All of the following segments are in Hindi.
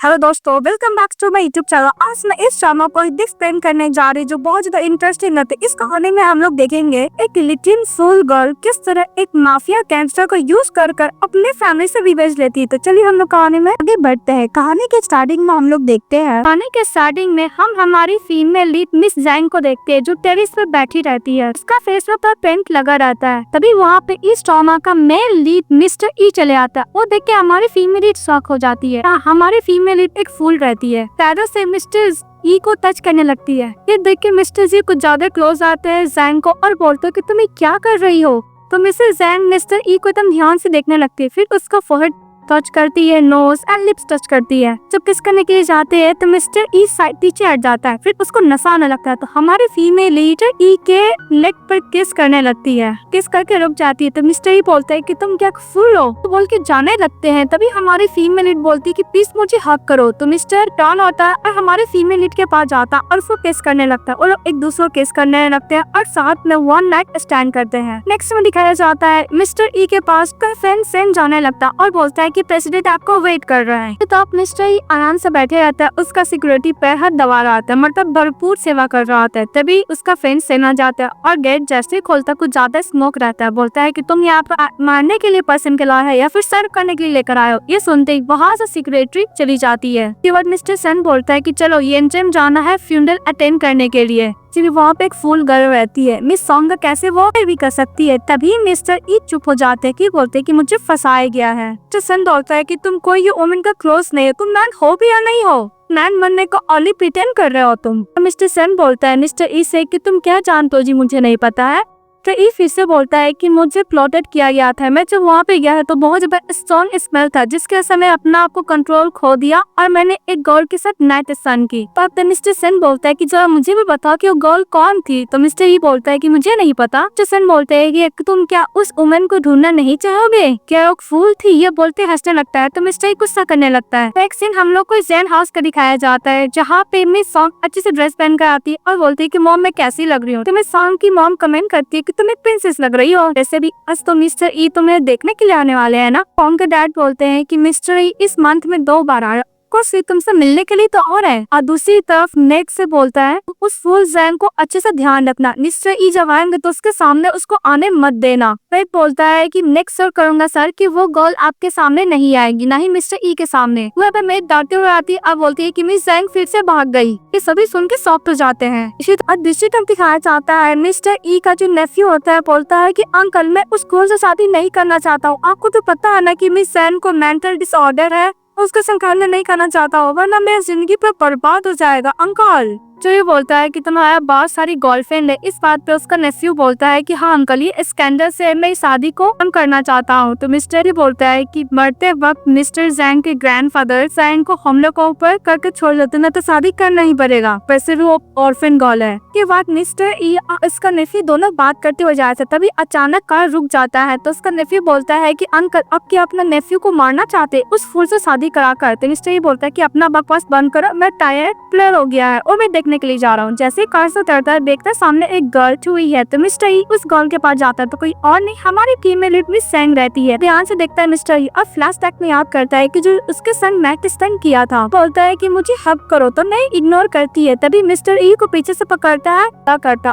हेलो दोस्तों, welcome back to my YouTube channel. आज मैं इस ड्रामा को एक्सप्लेन करने जा रही जो बहुत ज्यादा इंटरेस्टिंग रहती है। इस कहानी में हम लोग देखेंगे एक लिटिल सोल गर्ल किस तरह एक माफिया गैंगस्टर को यूज कर अपने फैमिली से रिवेंज लेती है। तो चलिए हम लोग कहानी में आगे बढ़ते हैं। कहानी के स्टार्टिंग में हम लोग देखते हैं, कहानी के स्टार्टिंग में हम हमारी फीमेल लीड मिस जैंग को देखते हैं जो टेरिस पर बैठी रहती है। उसका फेस पर पेंट लगा रहता है। तभी वहाँ पे इस ड्रामा का मेल लीड मिस्टर ई चले आता है। वो देख के हमारी फीमेल लीड शॉक हो जाती है। हमारी फीमेल लीड एक फूल रहती है। पैरों से मिस्टर ई को टच करने लगती है। ये देख के मिस्टर जी कुछ ज्यादा क्लोज आते हैं जैंग को और बोलते हैं कि तुम क्या कर रही हो। तो मिसेस जैंग मिस्टर ई को एकदम ध्यान से देखने लगती है। फिर उसका फोरहेड टच करती है, नोज एंड लिप्स टच करती है। जब किस करने के लिए जाते हैं तो मिस्टर ई साइड पीछे हट जाता है। फिर उसको नशा आने लगता है। तो हमारी फीमेल लीडर ई के लेग पर किस करने लगती है। किस करके रुक जाती है। तो मिस्टर ई बोलता है कि तुम क्या फुल हो, तो बोल के जाने लगते हैं। तभी हमारी फीमेल लीड बोलती है कि प्लीज मुझे हक करो। तो मिस्टर टर्न होता है और हमारे फीमेल लीड के पास जाता है और उसको किस करने लगता है और एक दूसरे को किस करने लगते हैं और साथ में वन नाइट स्टैंड करते हैं। नेक्स्ट में दिखाया जाता है मिस्टर ई के पास का फ्रेंड सेन जाने लगता है और बोलता है कि प्रेसिडेंट आपको वेट कर रहा है। तो मिस्टर ई आराम से बैठे रहता है। उसका सिक्योरिटी पैर हाथ दबा रहा था, मतलब भरपूर सेवा कर रहा था। तभी उसका फ्रेंड सेन आ जाता है और गेट जैसे खोलता कुछ ज्यादा स्मोक रहता है। बोलता है कि तुम यहाँ पर मारने के लिए पर्सन के लाए है या फिर सर्व करने के लिए लेकर आए हो। ये सुनते ही वहाँ से सिक्योरिटी चली जाती है। मिस्टर सेन बोलता है कि चलो येंजेम जाना है फ्यूनरल अटेंड करने के लिए। जब वहाँ पे एक फूल गर्ल रहती है, मिस सॉन्ग कैसे वो भी कर सकती है। तभी मिस्टर ई चुप हो जाते हैं कि बोलते हैं कि मुझे फंसाया गया है। मिस्टर सन बोलता है कि तुम कोई वुमन का क्लोज नहीं हो, तुम मैन हो भी या नहीं हो, मैन बनने को ओनली प्रिटेंड कर रहे हो तुम। मिस्टर सन बोलता है मिस्टर ई से कि तुम क्या जानते हो जी, मुझे नहीं पता है। तो ई फिर से बोलता है कि मुझे प्लॉटेड किया गया था। मैं जब वहाँ पे गया तो बहुत ज्यादा स्ट्रॉन्ग स्मेल था जिसके वजह से मैं अपना आप को कंट्रोल खो दिया और मैंने एक गर्ल के साथ नाइट स्टैंड की। तो मिस्टर सन बोलता है कि जरा मुझे भी बताओ कि वो गर्ल कौन थी। तो मिस्टर ई बोलता है कि मुझे नहीं पता। मिस्टर सन बोलते है कि तुम क्या उस वुमन को ढूंढना नहीं चाहोगे, क्या वो फूल थी। ये बोलते हंसने लगता है। तो मिस्टर ई गुस्सा करने लगता है। एक सीन हम लोग को जैन हाउस का दिखाया जाता है जहाँ पे मिस सॉन्ग अच्छे से ड्रेस पहन कर आती है और बोलती है कि मॉम मैं कैसी लग रही हूँ। तो मिस सॉन्ग की मॉम कमेंट करती है कि तुम एक प्रिंसेस लग रही हो। वैसे भी आज तो मिस्टर ई तुम्हें देखने के लिए आने वाले हैं ना। सॉन्ग के डैड बोलते हैं कि मिस्टर ई इस मंथ में 2 बार आया, तुमसे मिलने के लिए तो और है। और दूसरी तरफ नेक्स्ट से बोलता है उस फूल जैन को अच्छे से ध्यान रखना। मिस्टर ई जब आएंगे तो उसके सामने उसको आने मत देना। फिर बोलता है कि नेक्स्ट सर करूंगा सर कि वो गर्ल आपके सामने नहीं आएगी, ना ही मिस्टर ई के सामने। वह मेरे डांटते हुए आती है और बोलती है कि मिस जैंग फिर से भाग गई। ये सभी सुन के शॉक हो जाते हैं। इसी दूसरी तरफ दिखाया जाता है मिस्टर ई का जो नेफ्यू होता है बोलता है कि अंकल मैं उस गर्ल से शादी नहीं करना चाहता हूँ। आपको तो पता है ना कि मिस जैंग को मेंटल डिसऑर्डर है, उसका संकलन नहीं करना चाहता हो वरना मेरी जिंदगी पर बर्बाद हो जाएगा अंकल। जो ये बोलता है कि तुम्हारा बहुत सारी गर्लफ्रेंड है। इस बात पे उसका नेफ्यू बोलता है कि हाँ अंकल ये स्कैंडल से मैं शादी को कम करना चाहता हूँ। तो मिस्टर ही बोलता है कि मरते वक्त मिस्टर जैंग के ग्रैंडफादर जैंग को हमले को ऊपर करके छोड़ देते ना तो शादी करना ही पड़ेगा, वैसे भी वो ऑर्फन गर्ल है। के बाद मिस्टर ई इसका नेफ्यू दोनों बात करते हुए जाए थे। तभी अचानक कार रुक जाता है। तो उसका नेफ्यू बोलता है कि अंकल अब क्या अपना नेफ्यू को मारना चाहते उस फूल से शादी करा करते। मिस्टर ई बोलता है कि अपना बकवास बंद करो, मैं टायर प्लेयर हो गया है और मैं देखने के लिए जा रहा हूँ। जैसे कार से उतरता है देखता है सामने एक गर्ल हुई है। तो मिस्टर ई उस गर्ल के पास जाता है तो कोई और नहीं हमारी फीमेल लीड मिस जैंग रहती है। ध्यान से देखता है मिस्टर ई और फ्लैशबैक में याद करता है कि जो उसके संग नाइट स्टैंड किया था। बोलता है कि मुझे हक करो तो नहीं इग्नोर करती है। तभी मिस्टर ई को पीछे से पकड़ता है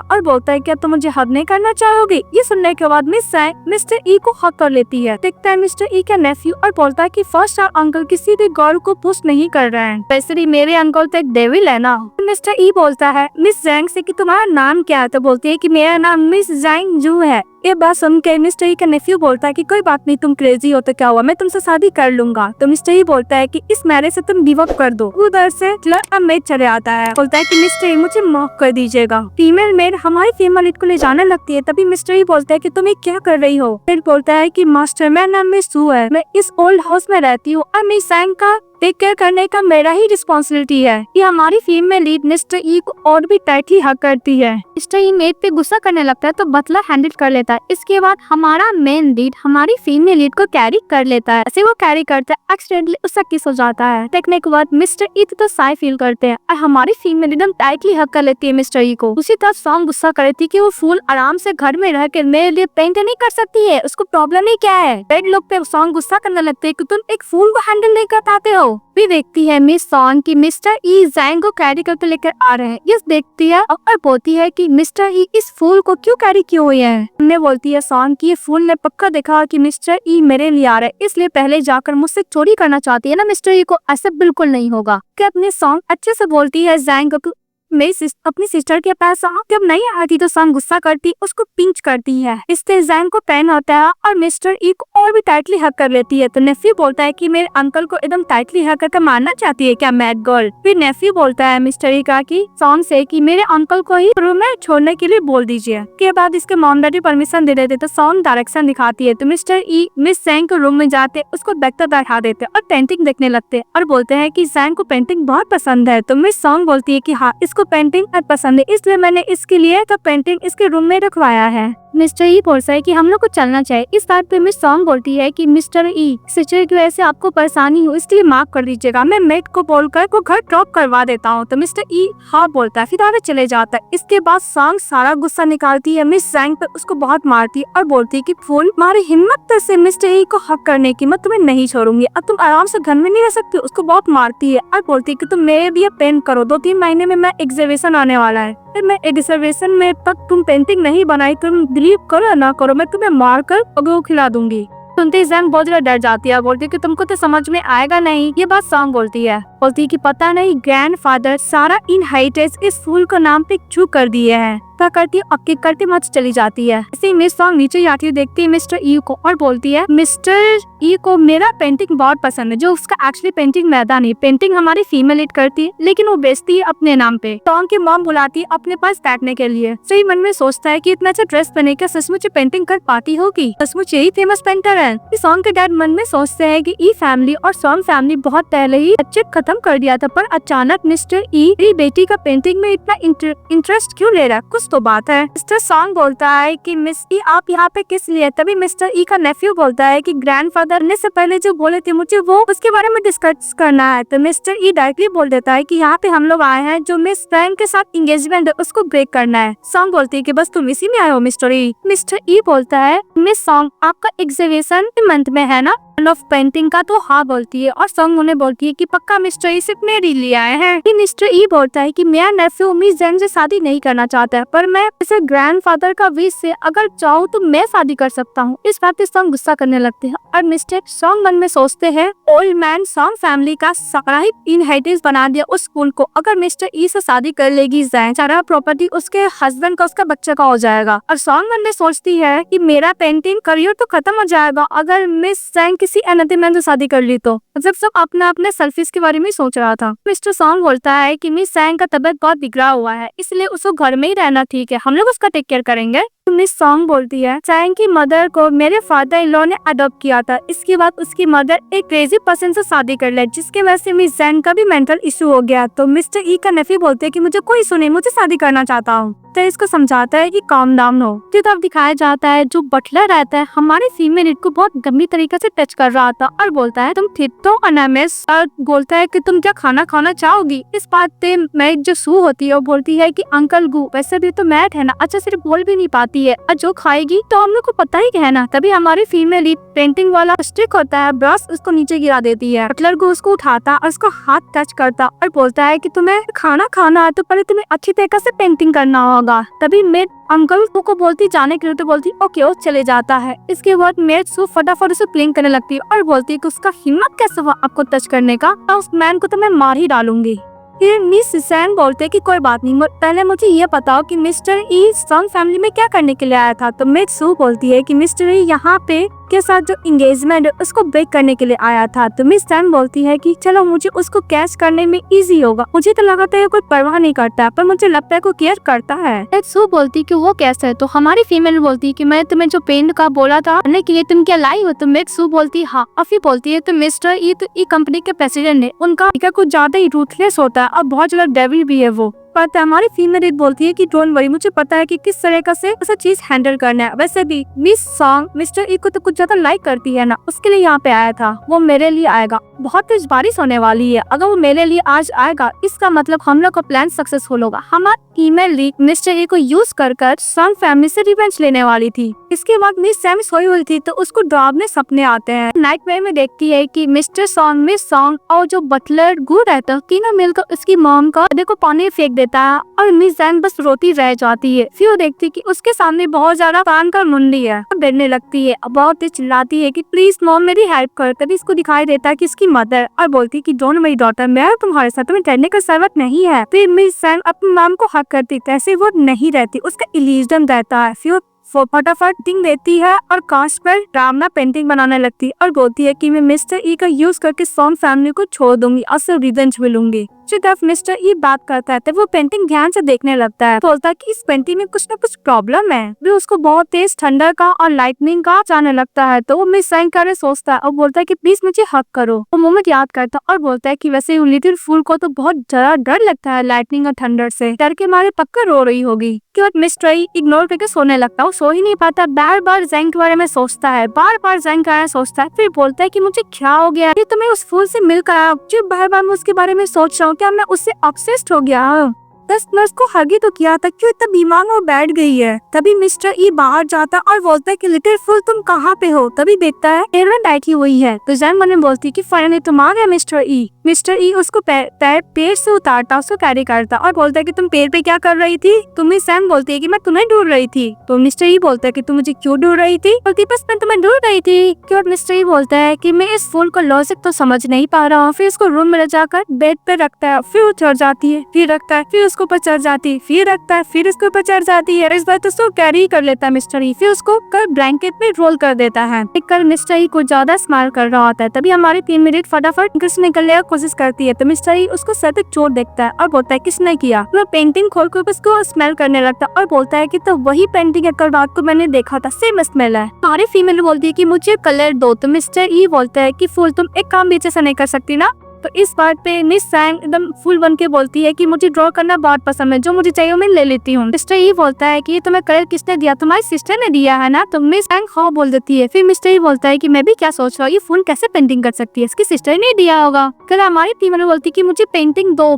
और बोलता है क्या तुम मुझे हक नहीं करना चाहोगे। ये सुनने के बाद मिस जैंग मिस्टर ई को हक कर लेती है। देखता है मिस्टर ई का नेफ्यू और बोलता है कि फर्स्ट टाइम अंकल किसी भी गर्ल को पुश नहीं कर रहे हैं, वैसे भी मेरे अंकल तो एक डेविल है ना। मिस्टर ई बोलता है मिस जैंग से कि तुम्हारा नाम क्या है। तो बोलती है कि मेरा नाम मिस जैंग जू है। ये बात सुन के मिस्टर ई का नेफ्यू बोलता है कि कोई बात नहीं, तुम क्रेजी हो तो क्या हुआ, मैं तुमसे शादी कर लूंगा। तो मिस्टर ई बोलता है कि इस मैरिज से तुम गिव अप कर दो। उधर से मेड चले आता है। बोलता है कि मिस्टर ई मुझे माफ कर दीजिएगा। फीमेल मेड हमारी फीमेल लीड को ले जाने लगती है। तभी मिस्टर ई बोलता है कि तुम क्या कर रही हो। फिर बोलता है कि मास्टर मेरा नाम मिस सू है, मैं इस ओल्ड हाउस में रहती हूँ और मिस जैंग का टेक केयर करने का मेरा ही रिस्पॉन्सिबिलिटी है। ये हमारी फीमेल लीड मिस्टर ई को और भी टाइट ही हक करती है। मिस्टर ई मेड पे गुस्सा करने लगता है तो बटलर हैंडल कर लेता है। इसके बाद हमारा मेन लीड हमारी फीमेल लीड को कैरी कर लेता है। ऐसे वो कैरी करता है एक्सीडेंटली उसका किस हो जाता है। देखने के बाद मिस्टर ई तो साई फील करते हैं और हमारी फीमेल एकदम टाइटली हक कर लेती है मिस्टर ई को। उसी तरह सॉन्ग गुस्सा कर रही थी कि वो फूल आराम से घर में रह के मेरे लिए पेंट नहीं कर सकती है, उसको प्रॉब्लम ही क्या है। रेड लोग पे सॉन्ग गुस्सा करने लगते है कि तुम एक फूल को हैंडल नहीं कर पाते हो। भी देखती है मिस सॉन्ग की मिस्टर ई जैंग को कैरी करके लेकर आ रहे हैं। यस देखती है और बोलती है कि मिस्टर ई इस फूल को क्यों कैरी किए हुए हैं। मैं बोलती है सॉन्ग की ये फूल ने पक्का देखा कि मिस्टर ई मेरे लिए आ रहा है, इसलिए पहले जाकर मुझसे चोरी करना चाहती है ना मिस्टर ई को। ऐसा बिल्कुल नहीं होगा। कि अपने सॉन्ग अच्छे से बोलती है जैंग को मेरी अपनी सिस्टर के पास जब नहीं आती तो सॉन्ग गुस्सा करती, उसको पिंच करती है। इससे जैंग को पेन होता है और मिस्टर ई को और भी टाइटली हक कर लेती है। तो नेफ्यू बोलता है कि मेरे अंकल को एकदम टाइटली हक करके मारना चाहती है क्या मैड गर्ल। फिर नेफ्यू बोलता है मिस्टर ई का कि सॉन्ग से कि मेरे अंकल को ही रूम में छोड़ने के लिए बोल दीजिए। के बाद इसके मॉम डैडी परमिशन दे देते तो सॉन्ग डायरेक्शन दिखाती है। तो मिस्टर ई मिस जैंग के रूम में जाते, उसको बैग तक बैठा देते और पेंटिंग देखने लगते और बोलते हैं कि जैंग को पेंटिंग बहुत पसंद है। तो मिस सॉन्ग बोलती है कि हाँ इसको पेंटिंग पसंद है, इसलिए मैंने इसके लिए तो पेंटिंग इसके रूम में रखवाया है। मिस्टर ई बोलता है कि हम लोग को चलना चाहिए। इस बात पे मिस सॉन्ग बोलती है कि मिस्टर ई सिस्टर की वजह से आपको परेशानी हो इसलिए माफ कर दीजिएगा, मैं मेट को बोलकर को घर ड्रॉप करवा देता हूँ। तो मिस्टर ई हाँ बोलता है, फिर आगे चले जाता है। इसके बाद सॉन्ग सारा गुस्सा निकालती है मिस जैंग पे, उसको बहुत मारती है और बोलती है कि फूल तुम्हारी हिम्मत से मिस्टर ई को हक करने की, मैं तुम्हें नहीं छोड़ूंगी, अब तुम आराम से घर में नहीं रह सकती। उसको बहुत मारती है और बोलती है कि तुम मेरे लिए पेंट करो, 2-3 महीने में मैं एग्जीबिशन आने वाला है, फिर मैं एग्जीबिशन में तक तुम पेंटिंग नहीं बनाई, तुम बिलीव करो या ना करो मैं तुम्हें मार कर अगो खिला दूंगी। सुनते ही जैंग बहुत ज्यादा डर जाती है, बोलती है कि तुमको तो समझ में आएगा नहीं। ये बात सॉन्ग बोलती है कि पता नहीं ग्रैंडफादर सारा इनहेरिटेंस इस फूल को नाम पे छू कर दिए हैं। करती मत चली जाती है। इसी मिस सॉन्ग नीचे आती है, देखती है मिस्टर ई को और बोलती है मिस्टर ई को मेरा पेंटिंग बहुत पसंद है, जो उसका एक्चुअली पेंटिंग मैदा नहीं, पेंटिंग हमारी फीमेल लीड करती है लेकिन वो बेचती है अपने नाम पे। सॉन्ग की मॉम बुलाती है अपने पास बैठने के लिए। सही मन में सोचता है कि इतना अच्छा ड्रेस पहने क्या सचमुच पेंटिंग कर पाती होगी, सचमुच यही फेमस पेंटर है। सॉन्ग के डैड मन में सोचते हैं कि ई फैमिली और सॉन्ग फैमिली बहुत पहले ही अच्छे खत्म कर दिया था, पर अचानक मिस्टर ई बेटी का पेंटिंग में इतना इंटरेस्ट क्यों ले रहा है, कुछ तो बात है। मिस्टर सॉन्ग बोलता है कि मिस ई आप यहाँ पे किस लिए। तभी मिस्टर ई का नेफ्यू बोलता है कि ग्रैंडफादर ने से पहले जो बोले थे मुझे वो उसके बारे में डिस्कस करना है। तो मिस्टर ई डायरेक्टली बोल देता है कि यहाँ पे हम लोग आए हैं जो मिस फ्रैंक के साथ एंगेजमेंट है उसको ब्रेक करना है। सॉन्ग बोलती है कि बस तुम इसी में आए हो मिस्टर ई। मिस्टर ई बोलता है मिस सॉन्ग आपका एग्जीबिशन मंथ में है ना ऑफ पेंटिंग का। तो हाँ बोलती है और सॉन्ग उन्हें बोलती है कि पक्का मिस्टर ई सिर्फ मेरे लिए आए हैं। मिस्टर ई बोलता है कि मेरा नेफ्यू मिस जैंग से शादी नहीं करना चाहता है, पर मैं इसे ग्रैंडफादर का विश से अगर चाहूँ तो मैं शादी कर सकता हूँ। इस बात पे सॉन्ग गुस्सा करने लगते हैं और मिस्टर सॉन्ग मन में सोचते हैं ओल्ड मैन सॉन्ग फैमिली का सारा ही इनहेरिटेंस बना दिया उस स्कूल को। अगर मिस्टर ई से शादी कर लेगी जैंग, सारा प्रॉपर्टी उसके हस्बैंड का उसका बच्चे का हो जाएगा। और सॉन्ग मन में सोचती है कि मेरा पेंटिंग करियर तो खत्म हो जाएगा अगर मिस जैंग किसी अनदर मैन से शादी कर ली तो। जब सब अपने सेल्फिश के बारे में सोच रहा था, मिस्टर सॉन्ग बोलता है कि मिस जैंग का तबीयत बहुत बिगड़ा हुआ है, इसलिए उसको घर में ही रहना ठीक है, हम लोग उसका टेक केयर करेंगे। मिस सॉन्ग बोलती है जैंग की मदर को मेरे फादर इन लॉ ने अडॉप्ट किया था, इसके बाद उसकी मदर एक क्रेजी पर्सन से शादी कर ले जिसके वजह से मिस जैंग का भी मेंटल इशू हो गया। तो मिस्टर ई का नेफ्यू बोलते हैं कि मुझे कोई इशू नहीं, मुझे शादी करना चाहता हूँ। तो इसको समझाता है कि काम डाउन हो। तो अब दिखाया जाता है जो बटलर रहता है हमारे फीमेल लीड को बहुत गंभीर तरीके से टच कर रहा था और बोलता है तुम ठीक तो अनामिस, और बोलता है कि तुम क्या खाना खाना चाहोगी। इस बात पे मैट जो सू होती है वो बोलती है कि अंकल गु वैसे भी तो मैट है ना, अच्छा सिर्फ बोल भी नहीं पाती है और जो खाएगी तो हम लोग को पता ही है ना। तभी हमारी फीमेल लीड पेंटिंग वाला स्टिक होता है ब्रश उसको नीचे गिरा देती है। बटलर को उसको उठाता और उसको हाथ टच करता और बोलता है कि तुम्हें खाना खाना है तो पहले तुम्हें अच्छी तरीके से पेंटिंग करना होगा। तभी मेट अंकल को बोलती जाने के लिए, तो बोलती ओके वो चले जाता है। इसके बाद मेट सू फटाफट उसे प्लिंग करने लगती है और बोलती है कि उसका हिम्मत कैसे हुआ आपको टच करने का, उस मैन को तो मैं मार ही डालूंगी। फिर मिस सैन बोलते कि कोई बात नहीं, पहले मुझे ये बताओ कि मिस्टर ई सॉन्ग फैमिली में क्या करने के लिए आया था। तो मिस सू बोलती है कि मिस्टर ई यहाँ पे के साथ जो एंगेजमेंट है उसको ब्रेक करने के लिए आया था। तो मिस सैन बोलती है कि चलो मुझे उसको कैच करने में इजी होगा, मुझे तो लगता है कोई परवाह नहीं करता पर मुझे लगता है कोई केयर करता है। मिस सू बोलती कि वो कैसे है। तो हमारी फीमेल बोलती कि मैं तुम्हें जो पेंट का बोला था करने के लिए तुम क्या लाई हो। तो मिस सू बोलती हाँ। अफी बोलती है तो मिस्टर ई तो ई कंपनी के प्रेसिडेंट है, उनका कुछ ज्यादा ही रूथलेस होता है और बहुत ज्यादा डेविल भी है वो। पर हमारी फीमेल लीड बोलती है कि डोंट वरी, मुझे पता है कि किस तरह का से ऐसा चीज हैंडल करना है। वैसे भी मिस सॉन्ग मिस्टर ई को तो कुछ ज्यादा लाइक करती है ना, उसके लिए यहाँ पे आया था। वो मेरे लिए आएगा, बहुत तेज बारिश होने वाली है, अगर वो मेरे लिए आज आएगा इसका मतलब हम लोग का प्लान सक्सेसफुल होगा। हमारी फीमेल लीड मिस्टर ई को यूज कर सॉन्ग फैमिली से रिवेंज लेने वाली थी। इसके बाद मिस सैम सोई हुई थी तो उसको डरावने सपने आते हैं। नाइट मेयर में देखती है कि मिस्टर सॉन्ग, मिस सॉन्ग और जो बटलर गु रहता है तीनों मिलकर उसकी मॉम का देखो पानी फेंक देता है और मिस सैम बस रोती रह जाती है। फिर वो देखती है कि उसके सामने बहुत ज्यादा पान का मुंडी है, डरने लगती है, बहुत तेज चिल्लाती है कि प्लीज मॉम मेरी हेल्प कर। तभी इसको दिखाई देता है कि इसकी मदर, और बोलती है कि डोंट वरी डॉटर, मैं तुम्हारे साथ, तुम्हें डरने का जरूरत नहीं है। फिर मिस सैम अपनी मॉम को हक करती, तैसे वो नहीं रहती, उसका इल्यूजन रहता है। फिर फटाफट टिंग देती है और कांच पर रामना पेंटिंग बनाने लगती है और बोलती है कि मैं मिस्टर ई का यूज करके सॉन्ग फैमिली को छोड़ दूंगी और सिर्फ रिवेंज मिलूंगी। जब मिस्टर ई बात करता है तो वो पेंटिंग ध्यान से देखने लगता है, बोलता है कि इस पेंटिंग में कुछ न कुछ प्रॉब्लम है। भी उसको बहुत तेज ठंडा का और लाइटनिंग का जाने लगता है तो वो मिस सैंग करे सोचता है और बोलता है कि प्लीज मुझे हक करो। वो मोमेंट याद करता है और बोलता है कि वैसे लिटिल फूल को तो बहुत ज्यादा डर लगता है लाइटनिंग और ठंडर से, डर के मारे पक्का रो रही होगी। के बाद मिस्टर ई इग्नोर करके सोने लगता है, सो ही नहीं पाता, बार बार जैंग के बारे में सोचता है, बार बार जैंग के बारे में सोचता है। फिर बोलता है कि मुझे क्या हो गया, ये तो मैं उस फूल से मिलकर आया, जो बार बार मैं उसके बारे में सोच रहा हूँ, क्या मैं उससे ऑब्सेस्ड हो गया? दस नर्स को हगी तो किया था, क्यों इतना बीमार और बैठ गई है? तभी मिस्टर ई बाहर जाता और बोलता है कि लिटिल फूल तुम कहाँ पे हो? तभी देखता है एरन बैठी हुई है तो जैन मन में बोलती है कि फाइनली तुम आ गए मिस्टर ई। मिस्टर ई उसको पेड़ से उतारता, उसको कैरी करता और बोलता है कि तुम पेड़ पे क्या कर रही थी? तुम्हें सैम बोलती है कि मैं तुम्हें ढूंढ रही थी। तो मिस्टर ई बोलता है कि तुम मुझे क्यों ढूंढ रही थी? बोलती बस मैं तुम्हें ढूंढ रही थी। क्यों? मिस्टर ई बोलता है कि मैं इस फूल को लॉजिक तो समझ नहीं पा रहा हूँ। फिर उसको रूम में ले जाकर बेड पे रखता है, फिर वो चढ़ जाती है, फिर रखता है, फिर उसको ऊपर चढ़ जाती है, फिर रखता है, फिर उसके ऊपर चढ़ जाती है। इस बार तो उसको कैरी कर लेता है मिस्टर ई, फिर उसको कर ब्लैंकेट में रोल कर देता है। देखकर मिस्टर ई को ज्यादा स्माइल कर रहा होता है। तभी हमारी 3 मिनट फटाफट किस निकलने की कोशिश करती है तो मिस्टर ई उसको सर पे चोट देखता है और बोलता है किसने किया? वो पेंटिंग खोल कर उसको स्मेल करने लगता है और बोलता है कि तो वही पेंटिंग है कल रात को मैंने देखा था, सेम स्मेल है। हमारी फीमेल बोलती है कि मुझे कलर दो तो मिस्टर ई बोलता है कि फूल तुम एक काम बीच से नहीं कर सकती ना? तो इस बात पे मिस सैंग एकदम फुल बन के बोलती है कि मुझे ड्रॉ करना बहुत पसंद है, जो मुझे चाहिए मैं ले लेती हूँ। मिस्टर ई बोलता है कि ये तुम्हें कलर किसने दिया? तुम्हारी सिस्टर ने दिया है ना? तो मिस सैंग हाँ बोल देती है। फिर मिस्टर ई बोलता है कि मैं भी क्या सोच रहा हूँ, ये फूल कैसे पेंटिंग कर सकती है, इसकी सिस्टर ने दिया होगा। कल हमारी फीमेल बोलती है कि मुझे पेंटिंग दो,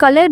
कलर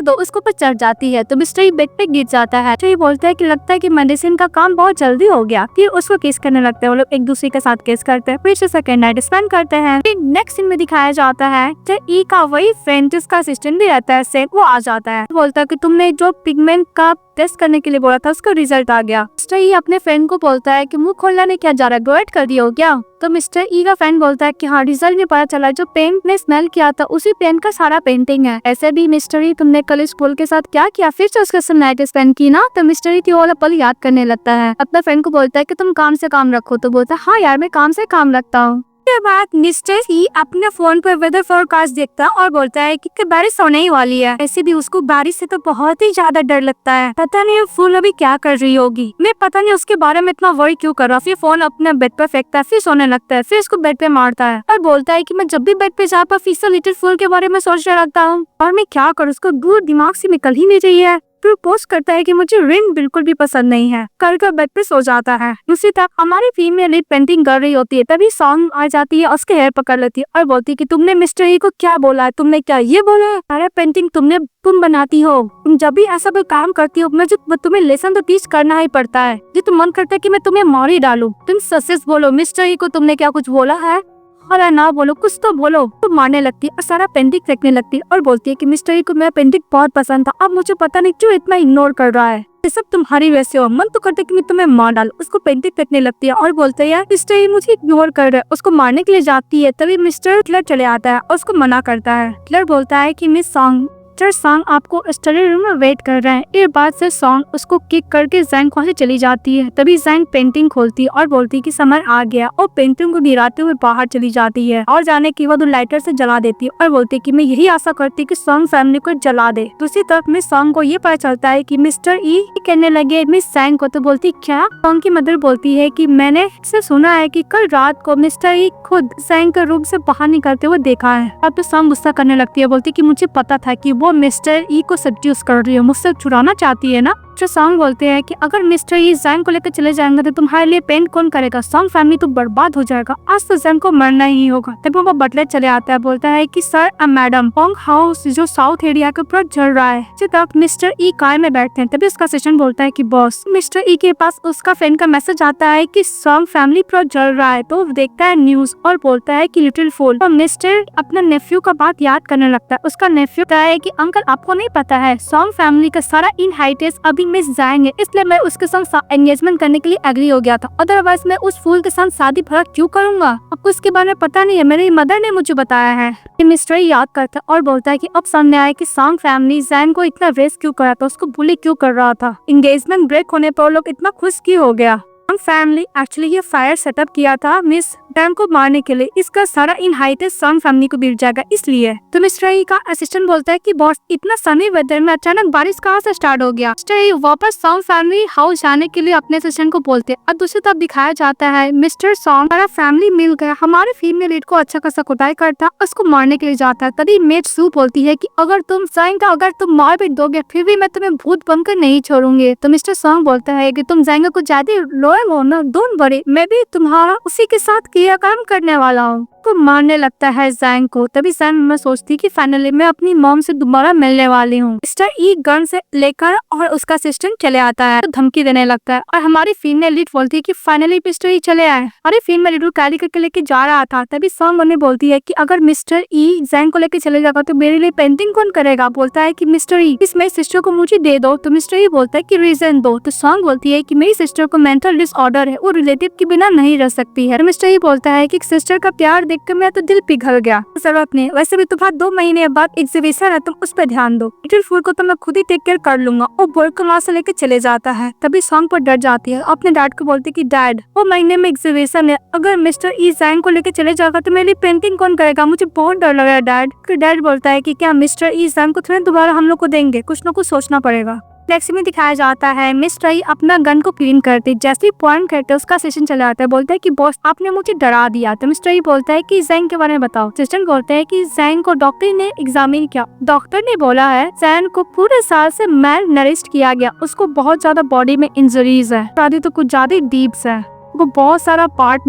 दो, उसको पर चढ़ जाती है तो मिस्टर ई बेड पे गिर जाता है। तो ये बोलता है कि लगता है कि मेडिसिन का काम बहुत जल्दी हो गया। फिर उसको किस करने लगते हैं, वो लोग एक दूसरे के साथ किस करते हैं, फिर से सेकंड नाइट स्पेंड करते हैं। फिर नेक्स्ट सीन में दिखाया जाता है तो ई का वही फ्रेंड जिसका असिस्टेंट भी रहता है सेम, वो आ जाता है, बोलता है कि तुमने जो पिगमेंट का टेस्ट करने के लिए बोला था उसका रिजल्ट आ गया। मिस्टर ई अपने फ्रेंड को बोलता है कि मुंह खोलना नहीं क्या जा रहा, ग्रेड कर दिया हो क्या? तो मिस्टर ई का फ्रेंड बोलता है कि हाँ रिजल्ट में पता चला जो पेंट ने स्मेल किया था उसी पेंट का सारा पेंटिंग है। ऐसे भी मिस्टर ई तुमने कल इस फूल के साथ क्या किया, फिर से उसके साथ नाइट स्पेंड की ना? तो मिस्टर ई वो वाला पल याद करने लगता है। अपने फ्रेंड को बोलता है कि तुम काम से काम रखो, तो बोलता है हाँ यार मैं काम से काम रखता हूँ। के बाद मिस्टर ई अपने फोन पर वेदर फोरकास्ट देखता और बोलता है कि बारिश होने ही वाली है। ऐसे भी उसको बारिश से तो बहुत ही ज्यादा डर लगता है, पता नहीं वो फूल अभी क्या कर रही होगी, मैं पता नहीं उसके बारे में इतना वरी क्यों कर रहा। फिर फोन अपने बेड पर फेंकता है, फिर सोने लगता है, फिर उसको बेड पे मारता है और बोलता है कि मैं जब भी बेड पे जा पर फिर से लिटिल फूल के बारे में सोचने लगता हूँ और मैं क्या करूँ, उसको दूर दिमाग से निकल ही नहीं रही है। फिर पोस्ट करता है कि मुझे रिंग बिल्कुल भी पसंद नहीं है, कर बेड पे सो जाता है। दूसरी तरफ हमारी फीमेल लीड पेंटिंग कर रही होती है, तभी सॉन्ग आ जाती है, उसके हेयर पकड़ लेती है और बोलती है कि तुमने मिस्टर ई को क्या बोला है, तुमने क्या ये बोला? अरे पेंटिंग तुम बनाती हो, तुम जब भी ऐसा कोई काम करती हो मुझे तुम्हें लेसन तो टीच करना ही पड़ता है, जो तुम मन करता है कि मैं तुम्हें मार ही डालूं। तुम सच बोलो मिस्टर ई को तुमने क्या कुछ बोला है? अरे ना बोलो, कुछ तो बोलो। तो मारने लगती है और सारा पेंटिंग फेंकने लगती है और बोलती है कि मिस्टर ई को मेरा पेंटिंग बहुत पसंद था, अब मुझे पता नहीं क्यों इतना इग्नोर कर रहा है, ये सब तुम्हारी वैसे हो, मन तो करता है कि मैं तुम्हें मार डालूं। उसको पेंटिंग फेंकने लगती है और बोलते हैं मिस्टर ई मुझे इग्नोर कर रहा है, उसको मारने के लिए जाती है। तभी मिस्टर क्लर चले आता है और उसको मना करता है। क्लर बोलता है कि मिस सॉन्ग आपको स्टडी रूम में वेट कर रहे हैं। ये बात से सॉन्ग उसको किक करके जैंग वहाँ से चली जाती है। तभी जैंग पेंटिंग खोलती है और बोलती है कि समय आ गया और पेंटिंग को गिराते हुए बाहर चली जाती है और जाने के बाद वो लाइटर से जला देती है और बोलती है कि मैं यही आशा करती कि सॉन्ग फैमिली को जला दे। दूसरी तरफ मिस सॉन्ग को ये पता चलता है कि मिस्टर ई कहने लगे मिस सैंग को, तो बोलती क्या? सॉन्ग की मदर बोलती है कि मैंने इससे सुना है कि कल रात को मिस्टर ई खुद सैंग के रूम से बाहर निकलते हुए देखा है। अब तो सॉन्ग गुस्सा करने लगती है, बोलती कि मुझे पता था कि वो मिस्टर ई को सड्यूस कर रही है, मुझसे चुराना चाहती है ना। जो सॉन्ग बोलते हैं कि अगर मिस्टर ई जैंग को लेकर चले जाएंगे तो तुम्हारे लिए पेन कौन करेगा, सॉन्ग फैमिली तो बर्बाद हो जाएगा, आज तो जैंग को मरना ही होगा। तभी वो बटलर चले आता है, बोलता है कि सर मैडम पोंग हाउस जो साउथ एरिया के ऊपर जल रहा है। जब तक मिस्टर ई कार में बैठते हैं तभी उसका असिस्टेंट बोलता है कि बॉस, मिस्टर ई के पास उसका फ्रेंड का मैसेज आता है कि सॉन्ग फैमिली पूरा जल रहा है। तो वो देखता है न्यूज और बोलता है कि लिटिल फूल। तो मिस्टर अपना नेफ्यू का बात याद करने लगता है। उसका नेफ्यू कहता है कि अंकल आपको नहीं पता है सॉन्ग फैमिली का सारा इनहाइटेस अभी मिस जाएंगे, इसलिए मैं उसके साथ एंगेजमेंट करने के लिए एग्री हो गया था, अदरवाइज मैं उस फूल के साथ शादी भला क्यों करूंगा। आपको इसके बारे में पता नहीं है, मेरी मदर ने मुझे बताया है। मिस्टर याद करता है और बोलता है कि अब सामने आया कि सॉन्ग फैमिली जैन को इतना रेस क्यों करा था, उसको बुली क्यों कर रहा था, एंगेजमेंट ब्रेक होने पर लोग इतना खुश क्यों हो गया। फैमिली एक्चुअली ये फायर सेटअप किया था मिस डैम को मारने के लिए, इसका सारा इनहाइटेस सॉन्ग फैमिली को गिर जाएगा इसलिए। तो मिस्टर ई का असिस्टेंट बोलता है कि बॉस इतना सनी वेदर में अचानक बारिश कहाँ से स्टार्ट हो गया। मिस्टर ई वापस सॉन्ग फैमिली हाउस जाने के लिए अपने असिस्टेंट को बोलते हैं और दूसरी तरफ दिखाया जाता है मिस्टर सॉन्ग हमारा फैमिली मिल गया, हमारे फीमेल लीड को अच्छा खासा कुटाई करता, उसको मारने के लिए जाता है। तभी मेट सू बोलती है कि अगर तुम जाएंगे, अगर तुम मार भी दोगे फिर भी मैं तुम्हें भूत बनकर नहीं छोड़ूंगी। तो मिस्टर सॉन्ग बोलता है कि तुम जाएंगे को ज्यादा लोअर हो ना, डोंट वरी, मैं भी तुम्हारा उसी के साथ किया काम करने वाला हूँ। तो मारने लगता है जैंग को। तभी जैंग में सोचती कि फाइनली मैं अपनी मॉम से दोबारा मिलने वाली हूँ। मिस्टर ई गन से लेकर और उसका असिस्टेंट चले आता है, तो धमकी देने लगता है और हमारी फीमेल लीड बोलती है कि फाइनली मिस्टर ई चले आए। अरे फीमेल लीड को कैरी करके लेके जा रहा था। तभी सॉन्ग उन्हें बोलती है कि अगर मिस्टर ई जैंग को लेके चले जाएगा तो मेरे लिए पेंटिंग कौन करेगा। बोलता है कि मिस्टर ई इस मेरी सिस्टर को मुझे दे दो। तो मिस्टर ई बोलता है कि रीजन दो। तो सॉन्ग बोलती है कि मेरी सिस्टर को मेंटल डिसऑर्डर है, वो रिलेटिव के बिना नहीं रह सकती है। मिस्टर ई बोलता है कि सिस्टर का प्यार देखकर मेरा तो दिल पिघल गया। जरूरत नहीं, वैसे भी तुम्हारा 2 महीने बाद एग्जीबिशन है, तुम उस पर ध्यान दो, लिटिल फूल को तो मैं खुद ही टेक केयर कर लूंगा। और बोल को वहाँ से लेके चले जाता है। तभी सॉन्ग पर डर जाती है, अपने डैड को बोलती कि डैड वो महीने में एग्जीबिशन है, अगर मिस्टर ई जैंग को लेके चले जाएगा तो मेरी पेंटिंग कौन करेगा, मुझे बहुत डर लग रहा है डैड। डैड बोलता है कि क्या मिस्टर ई जैंग को थोड़ा दोबारा हम लोग को देंगे, कुछ न कुछ सोचना पड़ेगा। फ्लेक्सी में दिखाया जाता है मिस्टर ई अपना गन को क्लीन करते, जैसे पॉइंट करते उसका सेशन चला जाता है। बोलता है कि बॉस आपने मुझे डरा दिया। तो मिस्टर ई बोलता है कि जैंग के बारे में बताओ। असिस्टेंट बोलते हैं कि जैंग को डॉक्टर ने एग्जामिन किया, डॉक्टर ने बोला है जैंग को पूरे साल से मैल नरिश्ड किया गया, उसको बहुत ज्यादा बॉडी में इंजरीज है, शादी तो कुछ ज्यादा डीप्स है, वो बहुत सारा पार्ट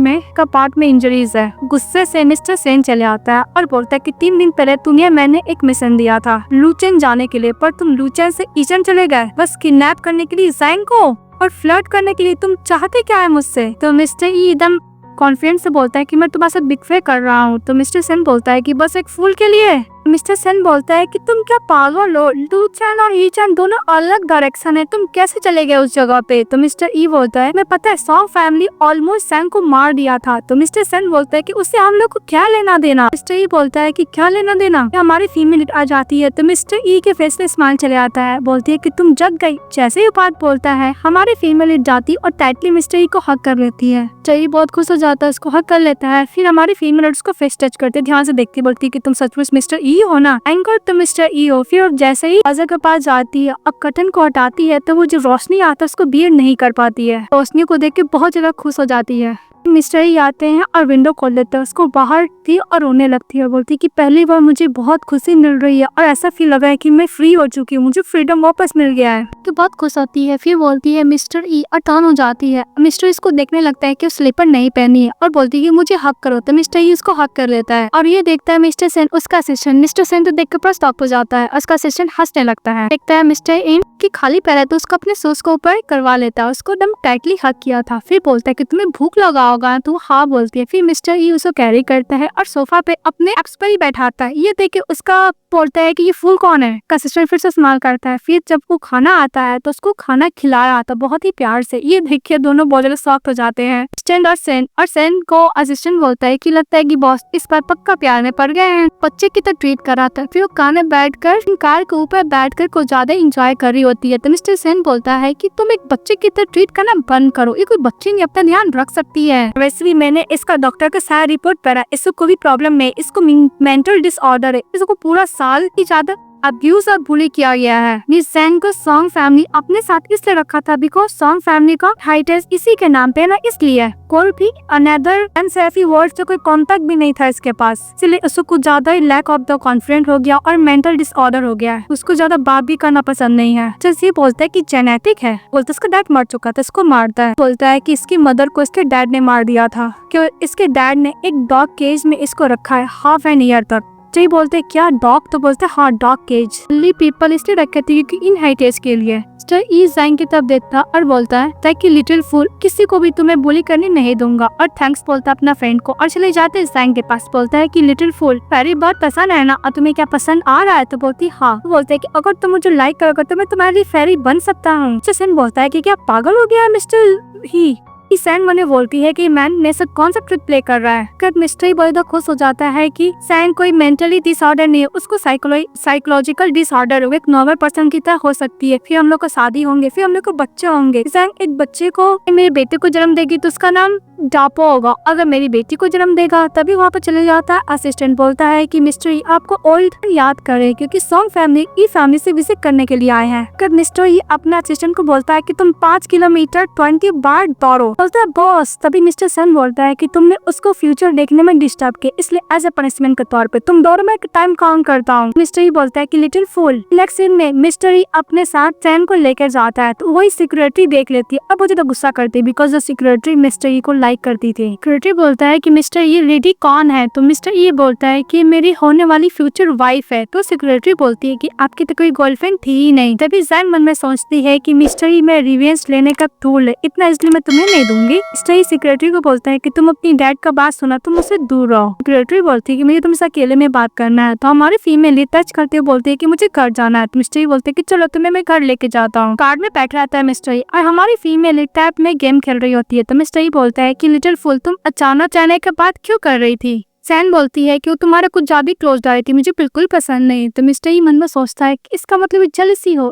में इंजरीज है। गुस्से से मिस्टर सेन चले आता है और बोलता है कि 3 दिन पहले तुम्हें मैंने एक मिशन दिया था लूचेन जाने के लिए, पर तुम लूचेन से ईचन चले गए, बस किडनैप करने के लिए जैंग को और फ्लर्ट करने के लिए। तुम चाहते क्या है मुझसे। तो मिस्टर ई एकदम कॉन्फिडेंस से बोलता है कि मैं तुम्हारे साथ बिग फेक कर रहा हूँ। तो मिस्टर सेन बोलता है कि बस एक फूल के लिए। मिस्टर सेन बोलता है कि तुम क्या पागल हो, लूचेन और ईचन दोनों अलग डायरेक्शन है, तुम कैसे चले गए उस जगह पे। तो मिस्टर ई बोलता है मैं पता है सॉन्ग फैमिली ऑलमोस्ट सेन को मार दिया था। तो मिस्टर सेन बोलता है कि उससे हम लोग को क्या लेना देना। मिस्टर ई बोलता है कि क्या लेना देना, हमारी फीमेल आ जाती है। तो मिस्टर ई के फेस पे स्माइल चले आता है, बोलती है कि तुम जग गई। जैसे ही बात बोलता है हमारी फीमेल जाती और टाइटली मिस्टर ई को हक कर लेती है। मिस्टर ई बहुत खुश हो जाता है, उसको हक कर लेता है। फिर हमारी फीमेल उसको फेस टच करते ध्यान से देखती, बोलती है कि तुम सचमुच मिस्टर ई हो ना, एंकर तो मिस्टर ई हो। फिर जैसे ही अजय के पास जाती है और कर्टन को हटाती है तो वो जो रोशनी आता है उसको बियर नहीं कर पाती है। रोशनी को देख के बहुत ज्यादा खुश हो जाती है। मिस्टर ई आते हैं और विंडो खोल देते हैं, उसको बाहर थी और रोने लगती है, बोलती कि पहली बार मुझे बहुत खुशी मिल रही है और ऐसा फील लग रहा है कि मैं फ्री हो चुकी हूँ, मुझे फ्रीडम वापस मिल गया है। तो बहुत खुश होती है। फिर बोलती है मिस्टर ई और टर्न हो जाती है। मिस्टर इसको देखने लगता है कि स्लीपर नहीं पहनी है और बोलती है कि मुझे हक करो। तो मिस्टर ई उसको हक कर लेता है और ये देखता है मिस्टर सेन उसका असिस्टेंट। मिस्टर सेन तो देख कर स्टॉप हो जाता है, उसका असिस्टेंट हंसने लगता है। देखता है मिस्टर इन की खाली पैर है तो उसको अपने शूज को ऊपर करवा लेता है, उसको एकदम टाइटली हक किया था। फिर बोलता है कि तुम्हें भूख लगा होगा। तो हाँ बोलती है। फिर मिस्टर ई उसको कैरी करता है और सोफा पे अपने एप्स पर ही बैठाता है। ये देख के उसका बोलता है कि ये फूल कौन है। असिस्टेंट फिर से स्माइल करता है। फिर जब वो खाना आता है तो उसको खाना खिला रहा था बहुत ही प्यार से। ये देख के दोनों बहुत ज्यादा शॉक्ड हो जाते हैं, असिस्टेंट और सेन को असिस्टेंट बोलता है कि लगता है कि बॉस इस बार पक्का प्यार में पड़ गए हैं, बच्चे की तरह ट्रीट कर रहा था। फिर वो कार में बैठकर कार के ऊपर बैठकर कुछ ज्यादा इंजॉय कर रही होती है। तो मिस्टर सेन बोलता है कि तुम एक बच्चे की तरह ट्रीट करना बंद करो, ये कोई बच्चे नहीं अपना ध्यान रख सकती है। वैसे भी मैंने इसका डॉक्टर का सारा रिपोर्ट पढ़ा, इसको कोई प्रॉब्लम नहीं, इसको मेंटल डिसऑर्डर है, इसको पूरा साल की ज्यादा अब्यूज और बुली किया गया है। मिस जैंग को सॉन्ग फैमिली अपने साथ इसलिए रखा था बिकॉज सॉन्ग फैमिली का हाइटेज इसी के नाम पे ना, इसलिए कोई भी अनदर अनसेफी वर्ड से कोई कॉन्टेक्ट भी नहीं था इसके पास, इसलिए उसको कुछ ज्यादा ही लैक ऑफ द कॉन्फिडेंट हो गया और मेंटल डिसऑर्डर हो गया है। उसको ज्यादा बात भी करना पसंद नहीं है। जैसे ये बोलता है कि जेनेटिक है, बोलता है इसका डैड मर चुका था, इसको मारता है। बोलता है कि इसकी मदर को इसके डैड ने मार दिया था, कि इसके डैड ने एक डॉग केज में इसको रखा है हाफ एन ईयर तक। जय बोलते क्या डॉग, तो बोलते हाँ डॉग केज। ओनली पीपल इसलिए रखे थे क्योंकि इन हाइटेज के लिए। मिस्टर ई जैंग की तरफ देखता और बोलता है ताकि लिटिल फूल किसी को भी तुम्हें बुली करने नहीं दूंगा, और थैंक्स बोलता अपना फ्रेंड को और चले जाते जैंग के पास। बोलता है कि लिटिल फूल फेरी बहुत पसंद है ना, और तुम्हें क्या पसंद आ रहा है? तो बोलती हाँ। तो बोलते है कि अगर तुम मुझे लाइक करोगे तो मैं तुम्हारे लिए फेरी बन सकता हूँ। जैसन बोलता है कि क्या पागल हो गया मिस्टर ही? सैन मने बोलती है कि मैन मेरे साथ कौन सा ट्रिक प्ले कर रहा है। कर मिस्टर बहुत खुश हो जाता है कि सैन कोई मेंटली डिसऑर्डर नहीं है, उसको साइकोलॉजिकल डिसऑर्डर हो, एक नॉर्मल पर्सन की तरह हो सकती है। फिर हम लोग को शादी होंगे, फिर हम लोग को बच्चे होंगे। सैन एक बच्चे को, मेरे बेटे को जन्म देगी तो उसका नाम डापो होगा, अगर मेरी बेटी को जन्म देगा तभी वहाँ पर चले जाता है। असिस्टेंट बोलता है कि मिस्टर ई आपको ओल्ड याद करे क्योंकि सॉन्ग फैमिली ई फैमिली से विजिट करने के लिए आए हैं। कर मिस्टर ई अपने असिस्टेंट को बोलता है कि तुम 5 किलोमीटर 20 बार दौड़ो। बोलता है बॉस। तभी मिस्टर सन बोलता है कि तुमने उसको फ्यूचर देखने में डिस्टर्ब किया, इसलिए एज ए पनिशमेंट के तौर पे तुम दौड़ में टाइम काउंट करता हूँ। मिस्टर ई बोलता है कि लिटिल फूल। नेक्स्ट सीन में मिस्टर ई अपने साथ सैन को लेकर जाता है तो वही सिक्योरिटी देख लेती है। अब वो ज्यादा गुस्सा करती है बिकॉज सिक्योरिटी मिस्टर ई को लाइक करती थी। सिक्योरिटी बोलता है कि मिस्टर ये लेडी कौन है? तो मिस्टर ये बोलता है कि मेरी होने वाली फ्यूचर वाइफ है। तो सिक्योरिटी बोलती है कि आपकी तो कोई गर्लफ्रेंड थी ही नहीं। तभी जैन मन में सोचती है कि मिस्टर ये मैं रिवेंज लेने का टूल है, इतना इसलिए मैं तुम्हें नहीं दूंगी। मिस्टर सिक्योरिटी को बोलता है कि तुम अपनी डैड का बात सुना, तुम मुझसे दूर रहो। सिक्योरिटी बोलती है कि मुझे तुमसे अकेले में बात करना है। तो हमारी फीमेल टच करते हुए बोलती है कि मुझे घर जाना है। तो मिस्टर बोलते है कि चलो तुम्हें मैं घर लेके जाता हूँ। कार में बैठ रहता है मिस्टर और हमारी फीमेल टैब में गेम खेल रही होती है। तो मिस्टर बोलता है कि लिटिल फूल तुम अचानक जाने के बाद क्यों कर रही थी? सैन बोलती है कि वो तुम्हारा कुछ ज्यादा क्लोज आ रही थी, मुझे बिल्कुल पसंद नहीं। तो मिस्टर ही मन में सोचता है कि इसका मतलब